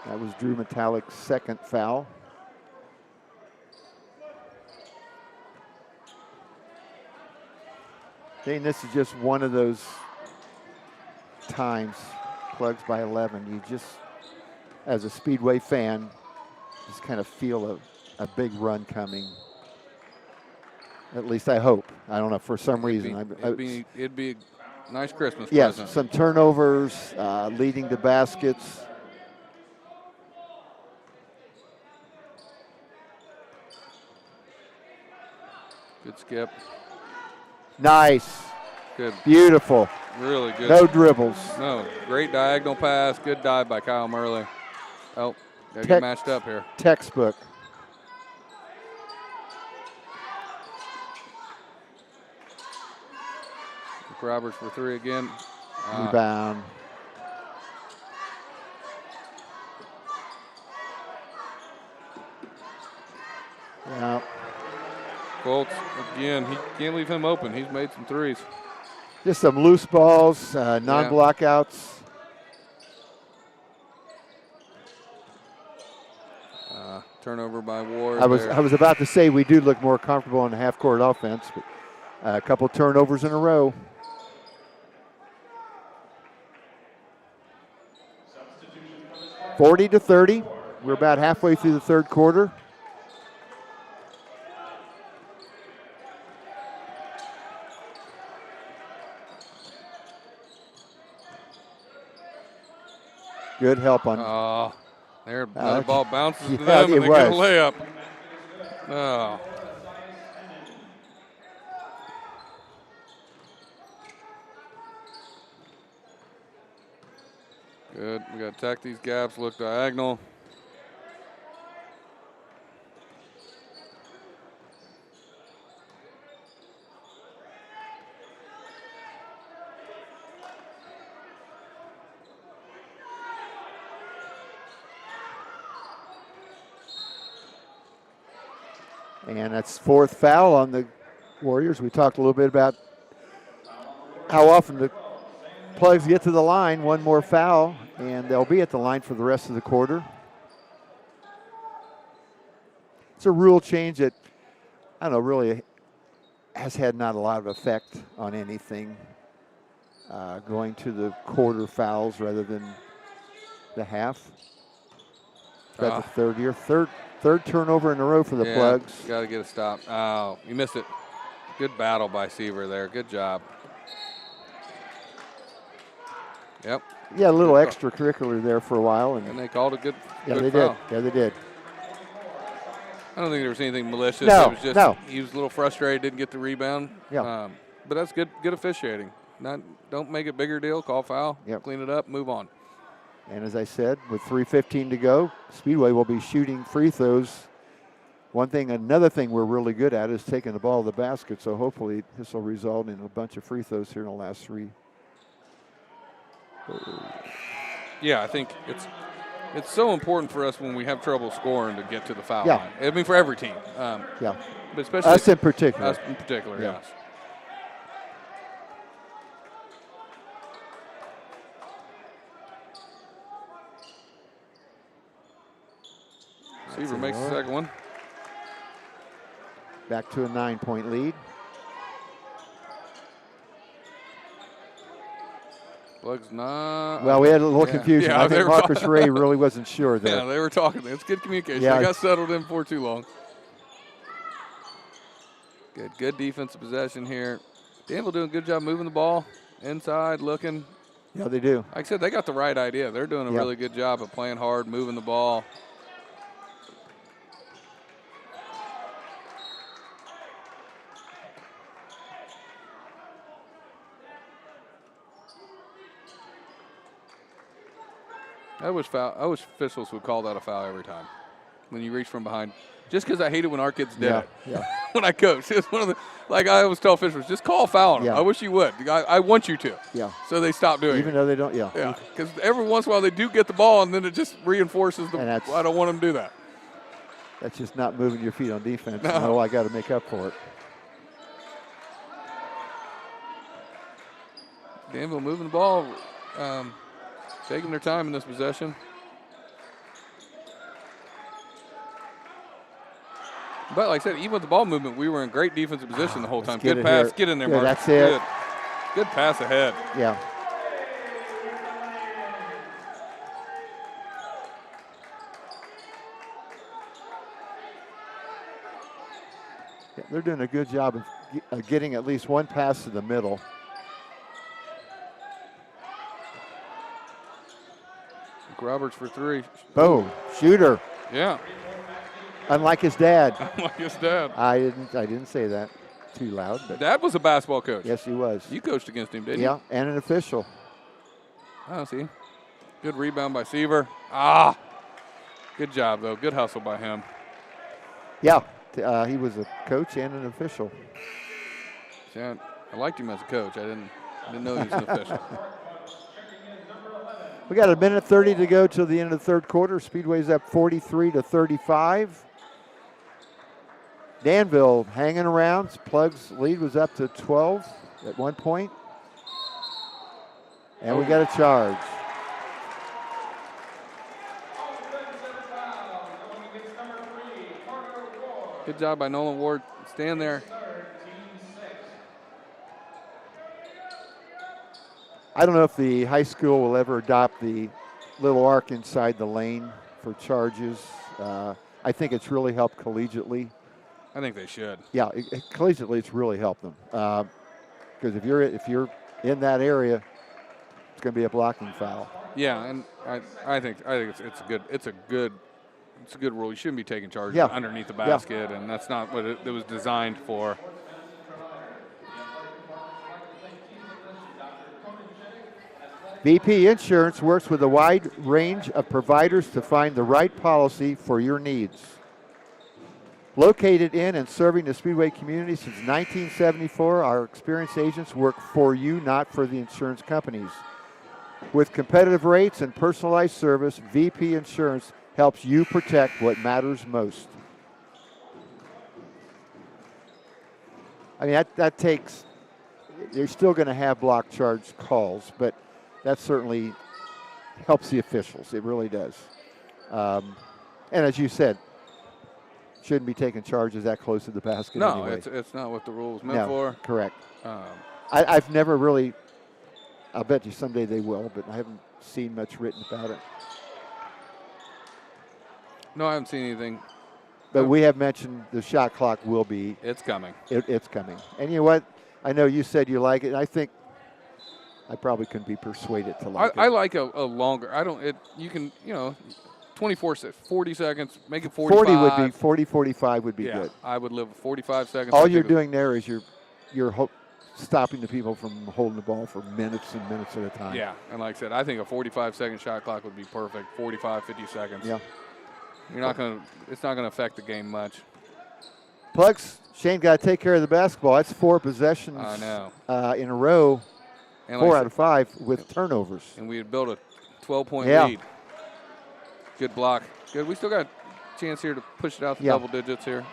That was Drew Metallic's second foul. Dane, this is just one of those times, Plugs by 11, you just, as a Speedway fan, just kind of feel a big run coming. At least I hope. I don't know, for some reason. It'd be a nice Christmas yes, present. some turnovers, leading to baskets. Good skip. Nice. Good. Beautiful. Really good. No dribbles. No. Great diagonal pass. Good dive by Kyle Murley. Oh, got to get matched up here. Textbook. Roberts for three again. Rebound. Yeah. Colts, again, he can't leave him open. He's made some threes. Just some loose balls, non-blockouts. Turnover by Ward. I was about to say we do look more comfortable on the half-court offense, but a couple turnovers in a row. – 40-30. We're about halfway through the third quarter. Good help on. Oh, there, the ball bounces to yeah, them, and they get a was. layup. Oh. Good. We got to attack these gaps, look diagonal. And that's fourth foul on the Warriors. We talked a little bit about how often the Plugs get to the line. One more foul, and they'll be at the line for the rest of the quarter. It's a rule change that, I don't know, really has had not a lot of effect on anything, going to the quarter fouls rather than the half. About the third year. Third turnover in a row for the Plugs. Got to get a stop. Oh, you missed it. Good battle by Seaver there. Good job. Yep. Yeah, a little extracurricular there for a while. And they called a good Yeah, good they foul. did. Yeah, they did. I don't think there was anything malicious. No, it was just he was a little frustrated, didn't get the rebound. Yeah. But that's good officiating. Don't make it a bigger deal. Call foul. Yep. Clean it up. Move on. And as I said, with 3:15 to go, Speedway will be shooting free throws. Another thing we're really good at is taking the ball to the basket. So hopefully this will result in a bunch of free throws here in the last three. Yeah, I think it's so important for us when we have trouble scoring to get to the foul Yeah. line. I mean, for every team. Yeah. But especially Us in particular. Us in particular, Yeah. yes. Seaver makes the second one. Back to a 9-point lead. Plugs not. Well, we had a little confusion. Yeah, I think Marcus Ray really wasn't sure there. Yeah, they were talking. It's good communication. Yeah. They got settled in before too long. Good defensive possession here. Danville doing a good job moving the ball inside, looking. Yeah, they do. Like I said, they got the right idea. They're doing a really good job of playing hard, moving the ball. I wish officials would call that a foul every time when you reach from behind. Just because I hate it when our kids did it. Yeah. When I coach, it's one of the, like I always tell officials, just call a foul on them. Yeah. I wish you would. I want you to. Yeah. So they stop doing it. Even though they don't, yeah. Yeah, because every once in a while they do get the ball, and then it just reinforces the. I don't want them to do that. That's just not moving your feet on defense. No. No, I got to make up for it. Danville moving the ball, taking their time in this possession. But like I said, even with the ball movement, we were in great defensive position the whole time. Good pass. Here. Get in there, Yeah, Mark. that's it. Good pass ahead. Yeah. They're doing a good job of getting at least one pass to the middle. Roberts for three. Boom. Shooter. Yeah. Unlike his dad. Unlike his dad. I didn't say that too loud. But Dad was a basketball coach. Yes, he was. You coached against him, didn't you? Yeah, and an official. Oh, see. Good rebound by Seaver. Good job, though. Good hustle by him. Yeah, he was a coach and an official. See, I liked him as a coach. I didn't know he was an official. We got 1:30 to go till the end of the third quarter. Speedway's up 43-35. Danville hanging around. Plug's lead was up to 12 at one point. And we got a charge. Good job by Nolan Ward. Stand there. I don't know if the high school will ever adopt the little arc inside the lane for charges. I think it's really helped collegiately. I think they should. Yeah, collegiately it's really helped them. Because if you're in that area, it's going to be a blocking foul. Yeah, and I think it's a good rule. You shouldn't be taking charges Yeah. underneath the basket, and that's not what it was designed for. VP Insurance works with a wide range of providers to find the right policy for your needs. Located in and serving the Speedway community since 1974, our experienced agents work for you, not for the insurance companies. With competitive rates and personalized service, VP Insurance helps you protect what matters most. I mean, that takes, you're still going to have block charge calls, but that certainly helps the officials. It really does. And as you said, shouldn't be taking charges that close to the basket anyway. No, it's not what the rule is meant for. Correct. I've never really, I'll bet you someday they will, but I haven't seen much written about it. No, I haven't seen anything. But we have mentioned the shot clock will be. It's coming. It's coming. And you know what? I know you said you like it. I think I probably couldn't be persuaded to like it. I like a longer. You can, 24, 40 seconds, make it 45. 45 would be good. I would live 45 seconds. All you're doing there is you're stopping the people from holding the ball for minutes and minutes at a time. Yeah, and like I said, I think a 45-second shot clock would be perfect. 45, 50 seconds. Yeah. It's not gonna affect the game much. Plugs, Shane got to take care of the basketball. That's 4 possessions I know. In a row, and 4 out of 5 with turnovers. And we had built a 12-point Yeah. lead. Good block. Good. We still got a chance here to push it out to double digits here.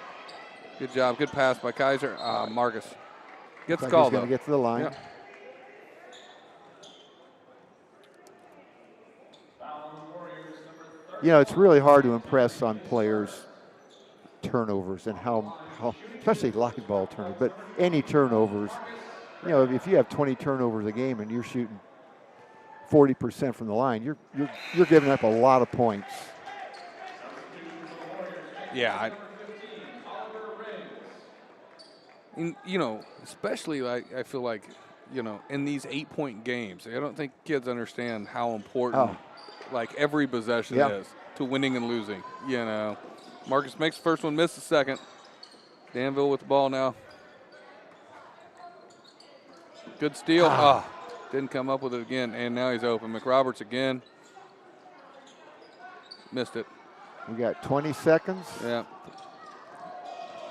Good job. Good pass by Kaiser. Marcus gets the call, he's going to get to the line. Yeah. It's really hard to impress on players' turnovers and how especially live ball turnovers, but any turnovers. If you have 20 turnovers a game and you're shooting 40% from the line, you're giving up a lot of points. Yeah. Especially I feel like, in these 8-point games, I don't think kids understand how important every possession is to winning and losing. Marcus makes the first one, missed the second. Danville with the ball now. Good steal. Didn't come up with it again, and now he's open. McRoberts again. Missed it. We got 20 seconds. Yeah.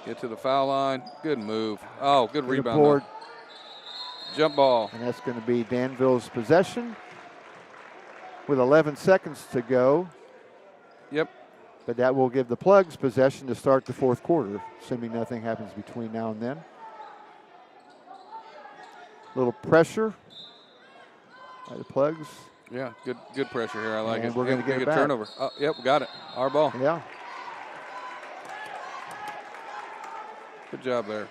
Get to the foul line. Good move. Oh, good rebound. Jump ball. And that's going to be Danville's possession with 11 seconds to go. Yep. But that will give the Plugs possession to start the fourth quarter, assuming nothing happens between now and then. A little pressure by the Plugs. Yeah, good pressure here. I like it. We're going to get it back. Turnover. Oh, yep, got it. Our ball. Yeah. Good job there.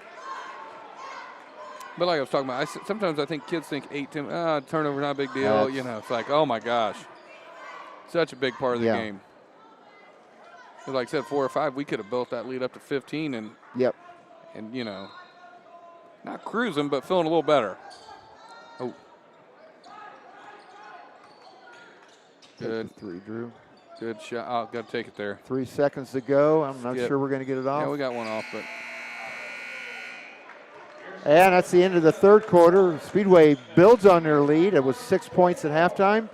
But like I was talking about, sometimes I think kids think 8-10, turnover, not a big deal. It's like, oh my gosh. Such a big part of the game. But like I said, 4 or 5, we could have built that lead up to 15 and not cruising, but feeling a little better. Oh. Good. 3, Drew. Good shot. Oh, got to take it there. 3 seconds to go. I'm not sure we're going to get it off. Yeah, we got one off, but. And that's the end of the third quarter. Speedway builds on their lead. It was 6 points at halftime.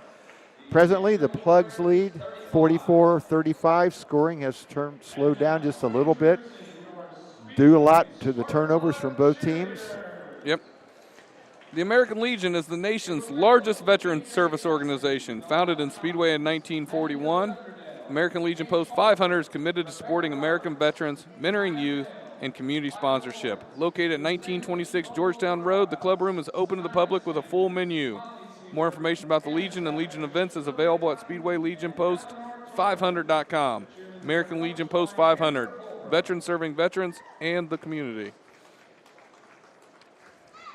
Presently, the Plugs lead 44-35. Scoring has slowed down just a little bit. Due a lot to the turnovers from both teams. Yep. The American Legion is the nation's largest veteran service organization. Founded in Speedway in 1941, American Legion Post 500 is committed to supporting American veterans, mentoring youth, and community sponsorship. Located at 1926 Georgetown Road, the club room is open to the public with a full menu. More information about the Legion and Legion events is available at SpeedwayLegionPost500.com. American Legion Post 500, veterans serving veterans and the community.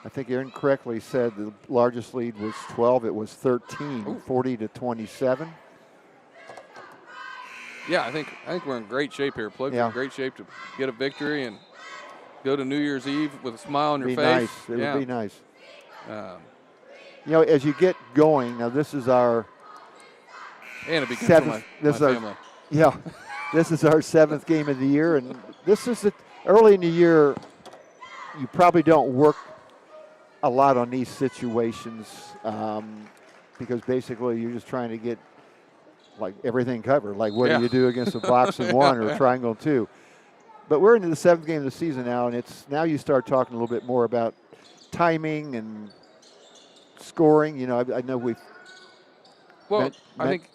I think Aaron correctly said the largest lead was 12. It was 13, 40-27. Yeah, I think we're in great shape here. Plugs are in great shape to get a victory and go to New Year's Eve with a smile on your face. Nice. It would be nice. As you get going, now this is our And it begins for my family. Yeah, this is our 7th game of the year, and this is early in the year. You probably don't work a lot on these situations because basically you're just trying to get like everything covered. Like what do you do against a box and 1 or a triangle and 2? But we're into the 7th game of the season now, and now you start talking a little bit more about timing and scoring. You know, I know we've. Well, I think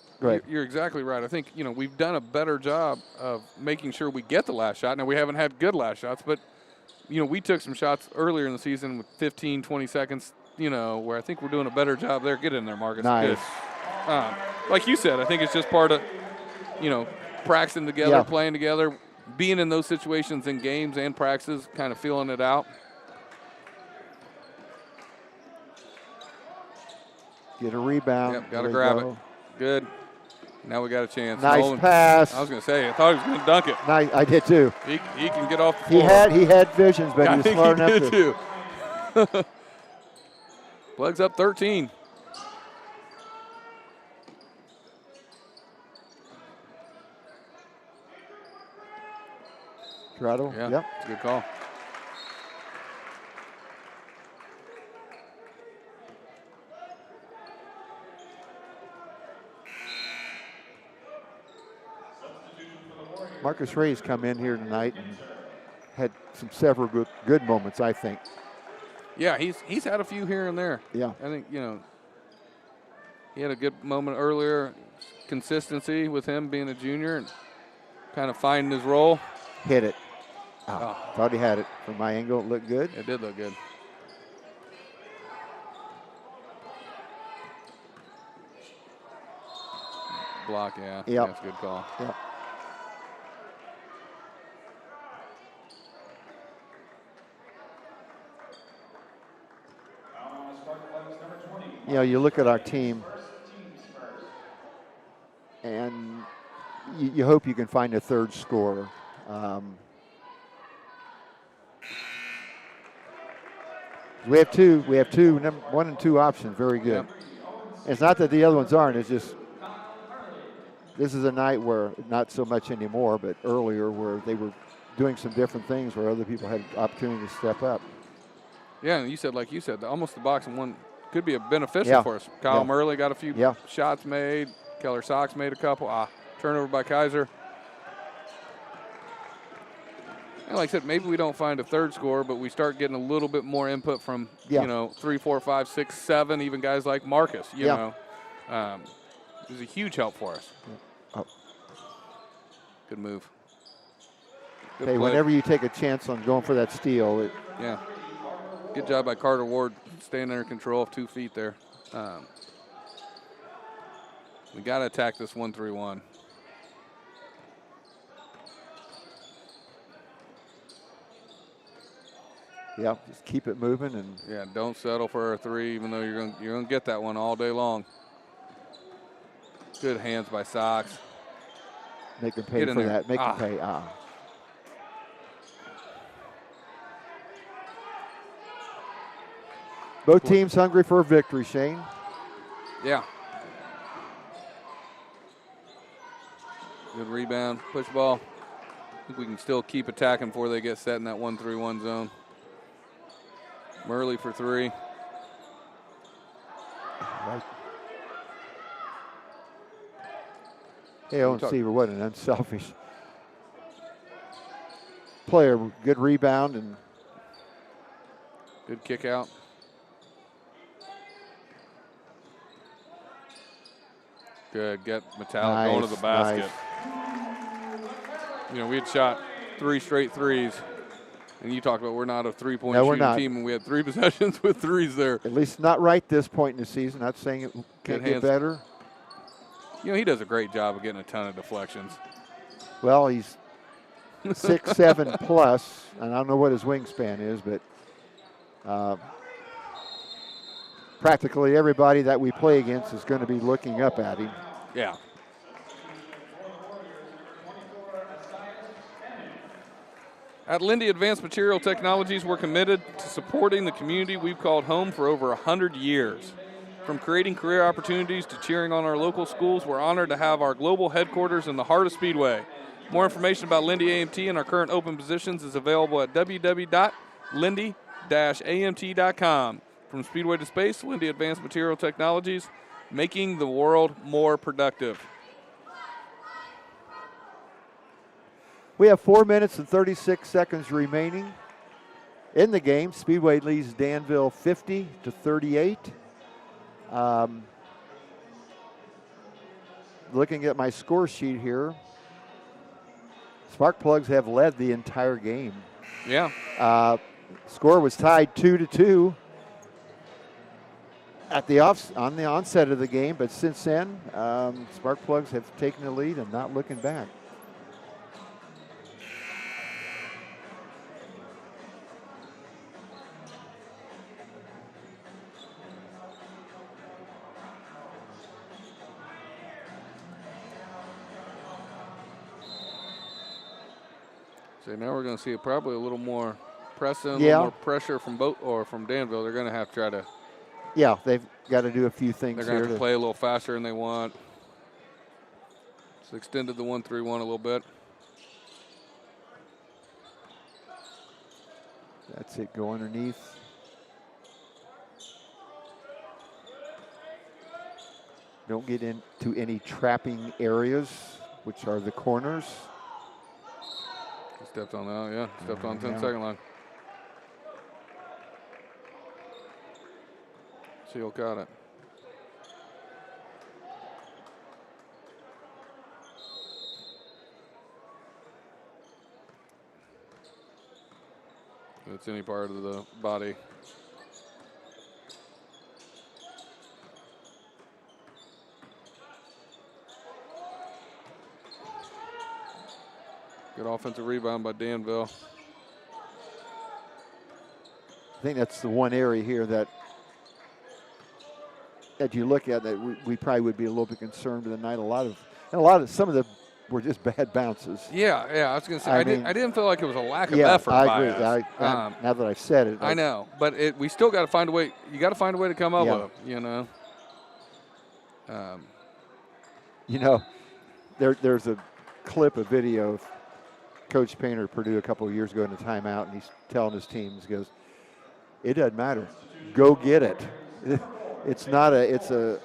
you're exactly right. I think, you know, we've done a better job of making sure we get the last shot. Now, we haven't had good last shots, but, you know, we took some shots earlier in the season with 15, 20 seconds, you know, where I think we're doing a better job there. Get in there, Marcus. Nice. Good. Like you said, I think it's just part of, you know, practicing together, playing together, being in those situations in games and practices, kind of feeling it out. Get a rebound. Yep, got to grab it. Good. Now we got a chance. Nice Nolan, pass. I was going to say, I thought he was going to dunk it. Nice, I did too. He can get off the floor. He had visions, but he was smart enough to. Too. Plugs up 13. Corrado? Yeah, yep. It's a good call. Marcus Ray's come in here tonight and had several good moments, I think. Yeah, he's had a few here and there. Yeah. I think, you know, he had a good moment earlier. Consistency with him being a junior and kind of finding his role. Hit it. Thought he had it. From my angle, it looked good. It did look good. Block, yeah. Yep. That's a good call. Yep. You know, you look at our team, and you hope you can find a third scorer. We have two, 1 and 2 options, very good. Yep. It's not that the other ones aren't, it's just this is a night where, not so much anymore, but earlier where they were doing some different things where other people had opportunity to step up. Yeah, and like you said, almost the box and 1 could be beneficial for us. Kyle Murley got a few shots made. Keller Sox made a couple. Turnover by Kaiser. And like I said, maybe we don't find a third scorer, but we start getting a little bit more input from, you know, 3, 4, 5, 6, 7, even guys like Marcus, you know. It was a huge help for us. Good move. Good play. Whenever you take a chance on going for that steal. Good job by Carter Ward staying there in control of 2 feet there. We got to attack this 1-3-1. Yeah, just keep it moving and don't settle for a 3, even though you're gonna get that one all day long. Good hands by Sox. Make them pay for that. Make them pay. Both teams hungry for a victory, Shane. Yeah. Good rebound, push ball. I think we can still keep attacking before they get set in that 1-3-1 zone. Murley for 3. Right. Hey, Owen Seaver, what an unselfish player. Good rebound and good kick out. Good, get Metallic going to the basket. Nice. You know, we had shot 3 straight threes, and you talked about we're not a three-point shooting team, and we had 3 possessions with 3s there. At least not right this point in the season. Not saying it can't get better. You know, he does a great job of getting a ton of deflections. Well, he's 6'7" plus, and I don't know what his wingspan is, but practically everybody that we play against is going to be looking up at him. Yeah. At Linde Advanced Material Technologies, we're committed to supporting the community we've called home for over 100 years. From creating career opportunities to cheering on our local schools, we're honored to have our global headquarters in the heart of Speedway. More information about Linde AMT and our current open positions is available at www.linde-amt.com. From Speedway to Space, Linde Advanced Material Technologies, making the world more productive. We have 4 minutes and 36 seconds remaining in the game. Speedway leads Danville 50-38. Looking at my score sheet here, Sparkplugs have led the entire game. Yeah. Score was tied 2-2 at on the onset of the game, but since then, Sparkplugs have taken the lead and not looking back. So now we're going to see probably a little more pressing, a little more pressure from from Danville. They're going to have to try to. Yeah, they've got to do a few things. They're going to have to play a little faster than they want. It's extended the 1-3-1 a little bit. That's it. Go underneath. Don't get into any trapping areas, which are the corners. He stepped on that, yeah. Stepped on 10-second line. Seal got it. It's any part of the body. Good offensive rebound by Danville. I think that's the one area here that you look at that we probably would be a little bit concerned with tonight. Some of them were just bad bounces. Yeah. I was going to say I didn't feel like it was a lack of effort. I agree. Now that I've said it, I know, but we still got to find a way. You got to find a way to come up with them. There's a clip, a video of Coach Painter at Purdue a couple of years ago in a timeout, and he's telling his teams, he goes, "It doesn't matter. Go get it. It's not a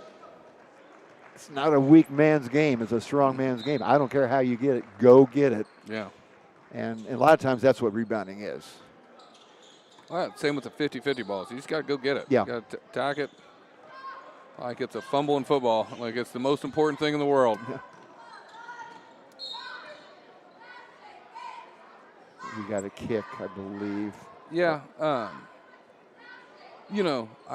weak man's game. It's a strong man's game. I don't care how you get it. Go get it." Yeah. And a lot of times that's what rebounding is. Well, same with the 50-50 balls. You just got to go get it. Yeah. You got to attack it like it's a fumble in football, like it's the most important thing in the world. Yeah. We got a kick, I believe. Yeah. I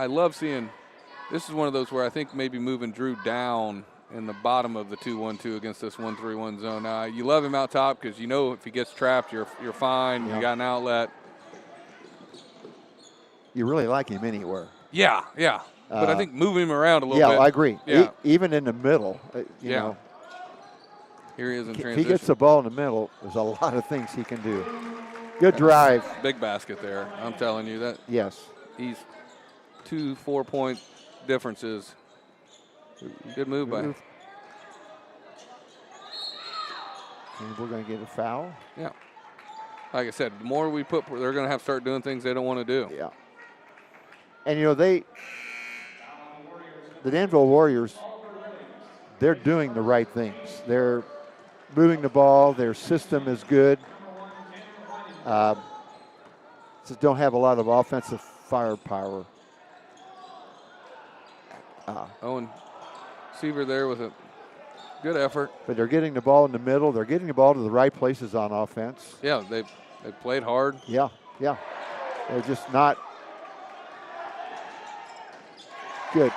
love seeing – this is one of those where I think maybe moving Drew down in the bottom of the 2-1-2 against this 1-3-1 zone. Now, you love him out top because you know if he gets trapped, you're fine. Yeah. You got an outlet. You really like him anywhere. Yeah. But I think moving him around a little bit. Yeah, I agree. Yeah. Even in the middle, you know. Here he is in transition. If he gets the ball in the middle, there's a lot of things he can do. Good drive. Big basket there. I'm telling you that. Yes. He's 2 4-point differences. Good move by him. And we're going to get a foul. Yeah. Like I said, the more we put, they're going to have to start doing things they don't want to do. Yeah. And, the Danville Warriors, they're doing the right things. They're moving the ball. Their system is good. Just don't have a lot of offensive firepower. Owen Seaver there with a good effort. But they're getting the ball in the middle. They're getting the ball to the right places on offense. Yeah, they played hard. Yeah. They're just not good.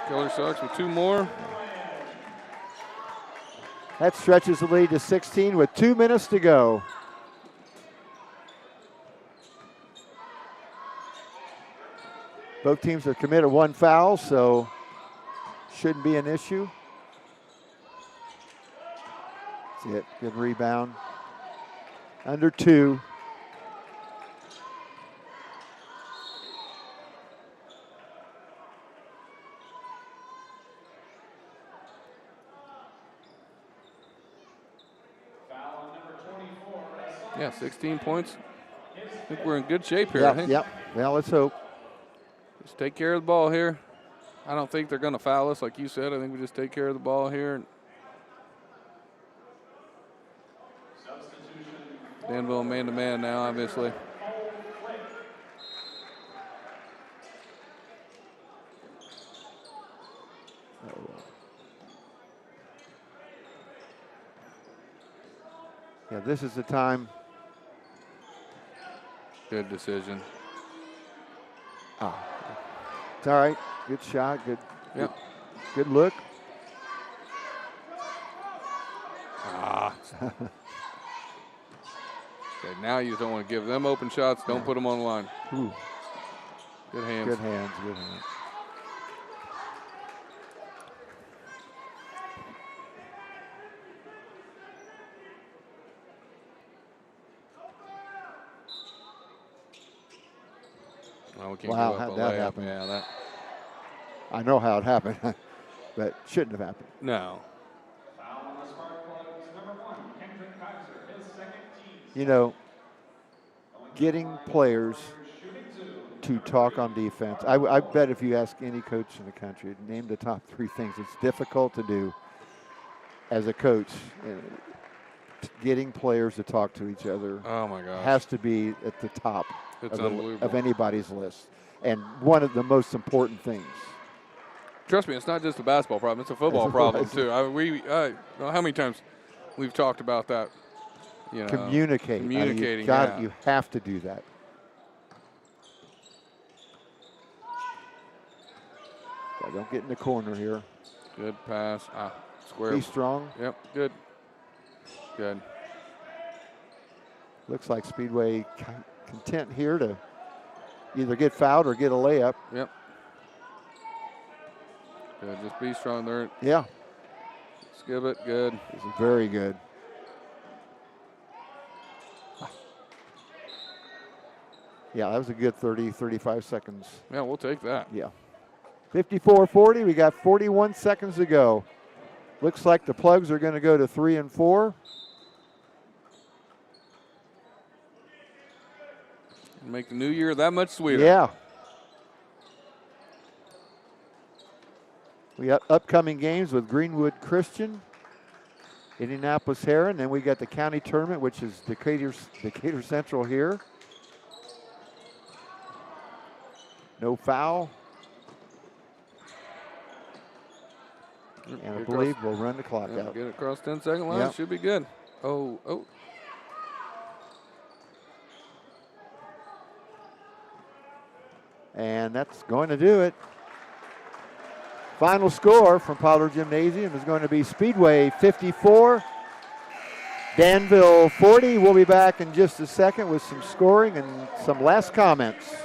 Killer Sox with 2 more. That stretches the lead to 16 with 2 minutes to go. Both teams have committed 1 foul, so shouldn't be an issue. That's it. Good rebound. Under 2. Yeah, 16 points. I think we're in good shape here. Yep. Well, let's hope. Just take care of the ball here. I don't think they're going to foul us, like you said. I think we just take care of the ball here. Danville man-to-man now, obviously. Yeah, this is the time. Good decision. It's all right. Good shot. Good. Yep. Good look. Okay, now you don't want to give them open shots. Don't put them on the line. Ooh. Good hands. Good hands. Good hands. Well, we can't Wow, give up how'd a that layup. happen? Yeah, that. I know how it happened, but shouldn't have happened. No. You know, getting players to talk on defense. I bet if you ask any coach in the country, name the top 3 things. It's difficult to do as a coach. Getting players to talk to each other. Oh my gosh. Has to be at the top of anybody's list, and one of the most important things. Trust me, it's not just a basketball problem; it's a football problem too. I know how many times we've talked about that. You know, communicating. You have to do that. Yeah, don't get in the corner here. Good pass. Square. Be strong. Yep. Good. Good. Looks like Speedway content here to either get fouled or get a layup. Yep. Good. Just be strong there. Yeah. Skip it. Good. This is very good. Yeah, that was a good 30, 35 seconds. Yeah, we'll take that. Yeah. 54-40. We got 41 seconds to go. Looks like the Plugs are going to go to 3 and 4. Make the new year that much sweeter. Yeah. We got upcoming games with Greenwood Christian, Indianapolis Heron, then we got the county tournament, which is Decatur Central here. No foul. And I believe we'll run the clock out. Get it across 10-second line. Yep. Should be good. Oh. And that's going to do it. Final score from Pollard Gymnasium is going to be Speedway 54, Danville 40. We'll be back in just a second with some scoring and some last comments.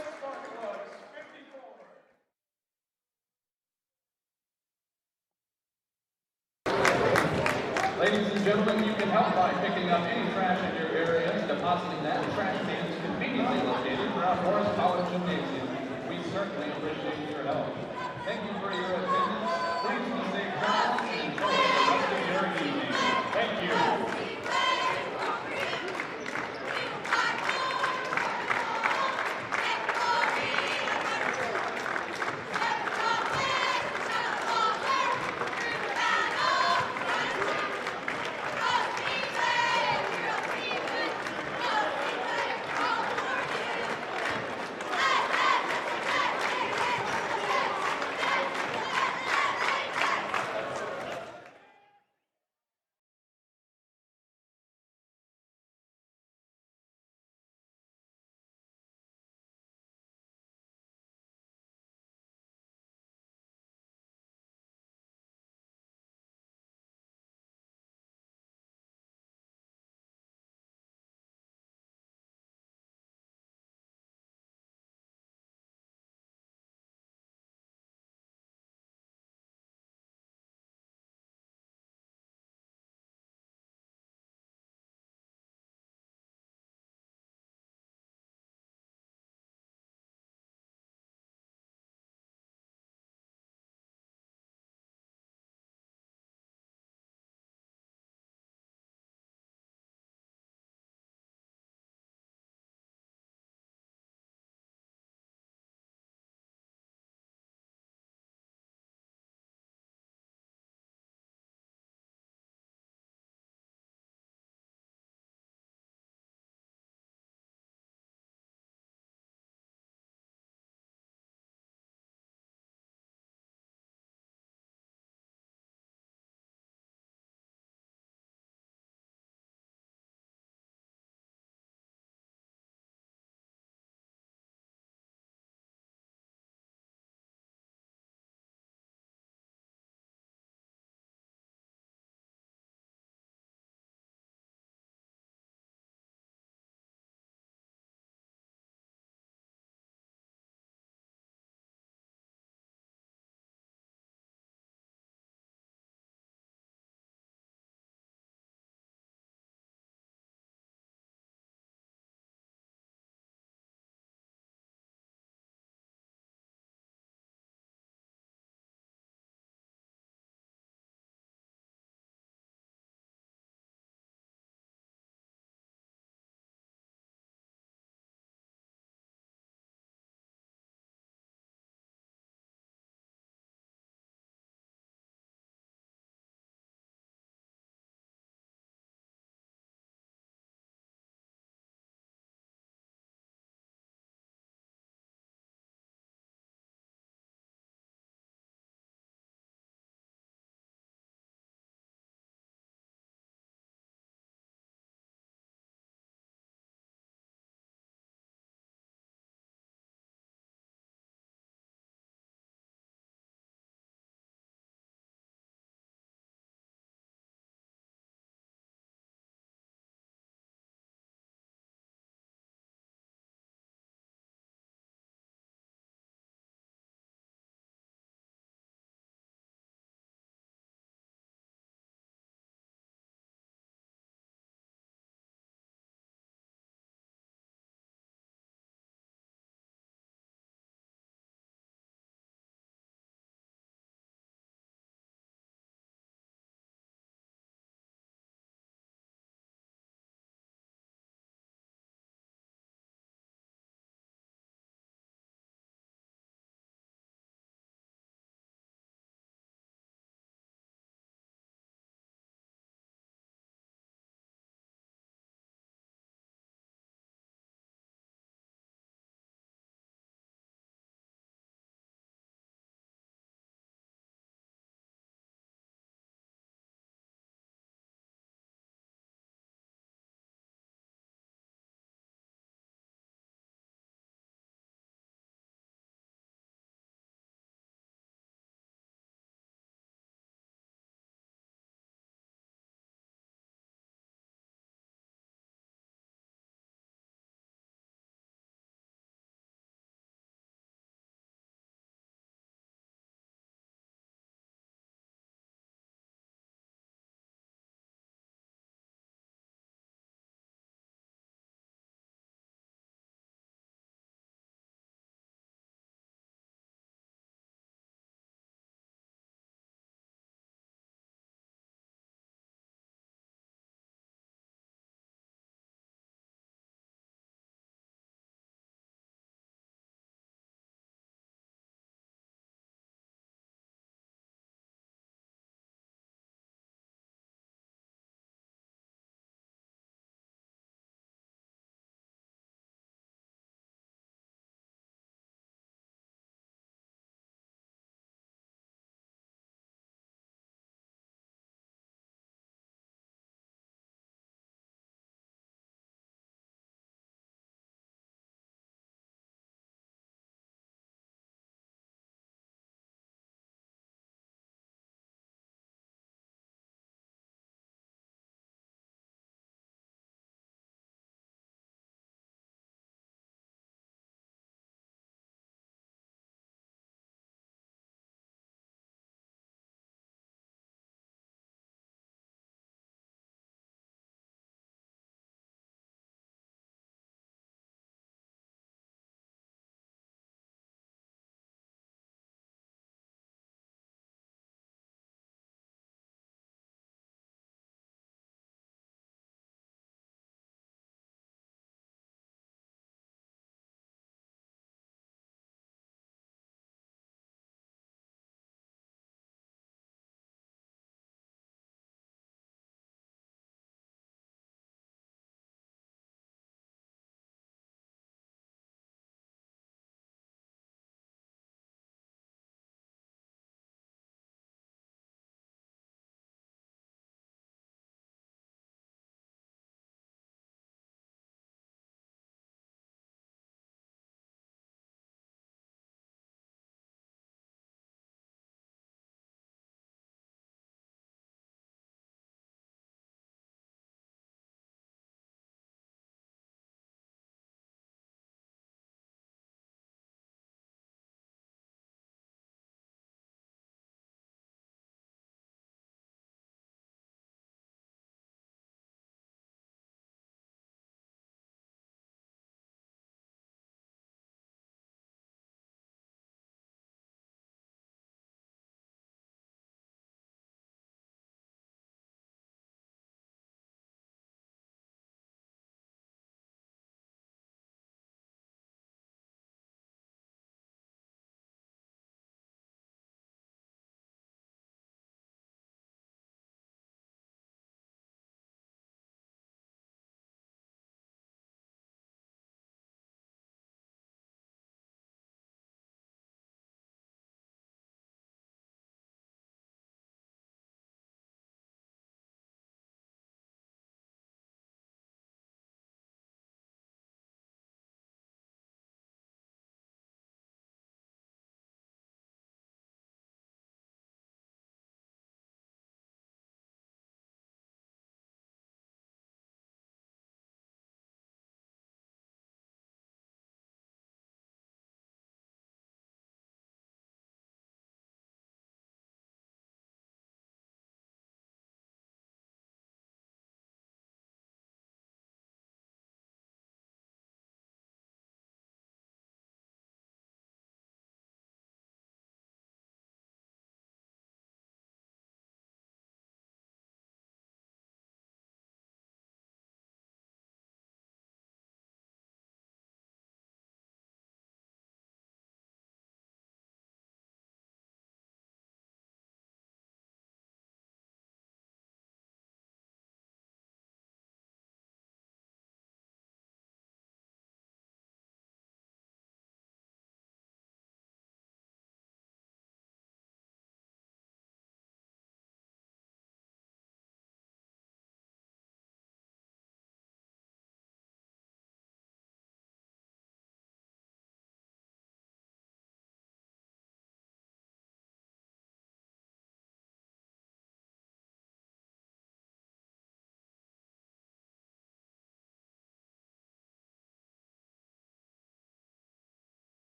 Ladies and gentlemen, you can help by picking up any trash in your area and depositing that in trash cans conveniently located throughout Morris Pollard Gymnasium. We certainly appreciate your help. Thank you for your attendance. Please be safe and enjoy the rest of your evening. Thank you.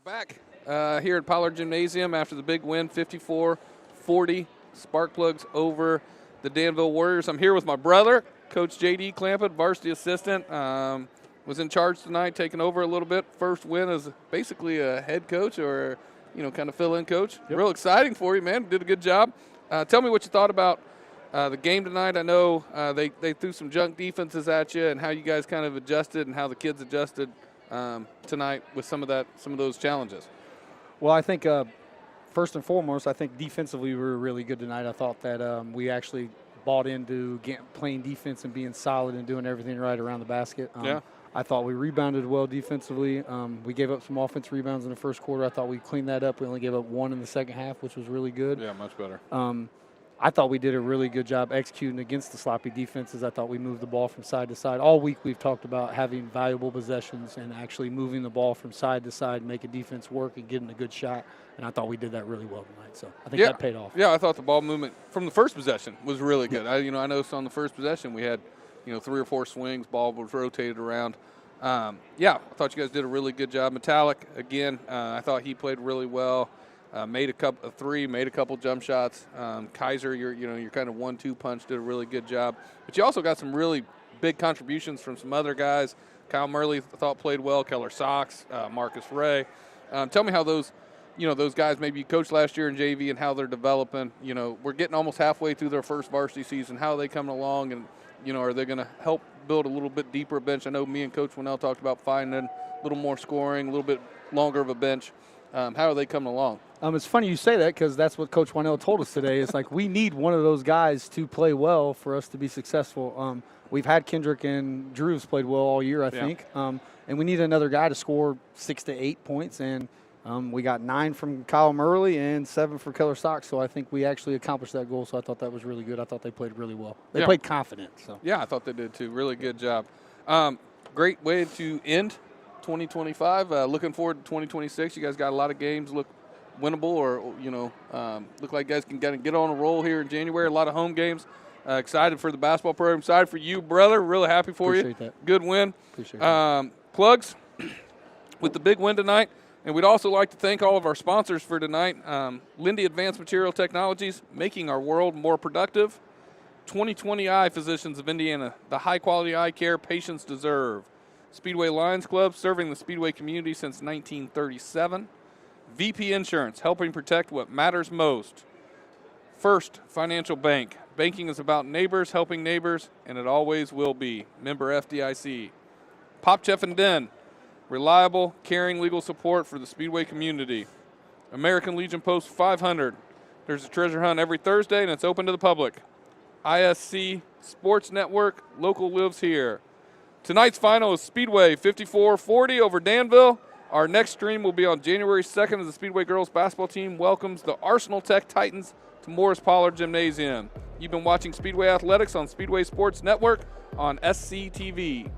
Back here at Pollard Gymnasium after the big win, 54-40, Sparkplugs over the Danville Warriors. I'm here with my brother, Coach J.D. Clampett, varsity assistant. Was in charge tonight, taking over a little bit. First win as basically a head coach or, kind of fill-in coach. Yep. Real exciting for you, man. Did a good job. Tell me what you thought about the game tonight. I know they threw some junk defenses at you and how you guys kind of adjusted and how the kids adjusted tonight with some of those challenges. Well, I think first and foremost, I think defensively we were really good tonight. I thought that we actually bought into playing defense and being solid and doing everything right around the basket. Yeah. I thought we rebounded well defensively. We gave up some offensive rebounds in the first quarter. I thought we cleaned that up. We only gave up one in the second half, which was really good. Yeah, much better. I thought we did a really good job executing against the sloppy defenses. I thought we moved the ball from side to side. All week we've talked about having valuable possessions and actually moving the ball from side to side, making defense work and getting a good shot. And I thought we did that really well tonight. So I think that paid off. Yeah, I thought the ball movement from the first possession was really good. I noticed on the first possession we had, 3 or 4 swings, ball was rotated around. I thought you guys did a really good job. Metallic, again, I thought he played really well. Made a couple jump shots. Kaiser, your kind of 1-2 punch, did a really good job. But you also got some really big contributions from some other guys. Kyle Murley, I thought, played well. Keller Sox, Marcus Ray. Tell me how those guys maybe you coached last year in JV and how they're developing. We're getting almost halfway through their first varsity season. How are they coming along, and are they going to help build a little bit deeper bench? I know me and Coach Winnell talked about finding a little more scoring, a little bit longer of a bench. How are they coming along? It's funny you say that because that's what Coach Winnell told us today. It's like we need one of those guys to play well for us to be successful. We've had Kendrick and Drew's played well all year, I think. And we need another guy to score 6 to 8 points. And we got 9 from Kyle Murley and 7 for Keller Sox. So I think we actually accomplished that goal. So I thought that was really good. I thought they played really well. They played confident. So yeah, I thought they did too. Really good job. Great way to end 2025. Looking forward to 2026. You guys got a lot of games look winnable, or look like you guys can get on a roll here in January. A lot of home games. Excited for the basketball program. Excited for you, brother. Really happy for Appreciate you. That. Good win. Appreciate that. Plugs with the big win tonight. And we'd also like to thank all of our sponsors for tonight. Linde Advanced Material Technologies, making our world more productive. 2020 Eye Physicians of Indiana, the high-quality eye care patients deserve. Speedway Lions Club, serving the Speedway community since 1937. VP Insurance, helping protect what matters most. First Financial Bank. Banking is about neighbors helping neighbors, and it always will be. Member FDIC. Popcheff and Dinn. Reliable, caring legal support for the Speedway community. American Legion Post 500. There's a treasure hunt every Thursday, and it's open to the public. ISC Sports Network, local lives here. Tonight's final is Speedway 54-40 over Danville. Our next stream will be on January 2nd as the Speedway girls basketball team welcomes the Arsenal Tech Titans to Morris Pollard Gymnasium. You've been watching Speedway Athletics on Speedway Sports Network on SCTV.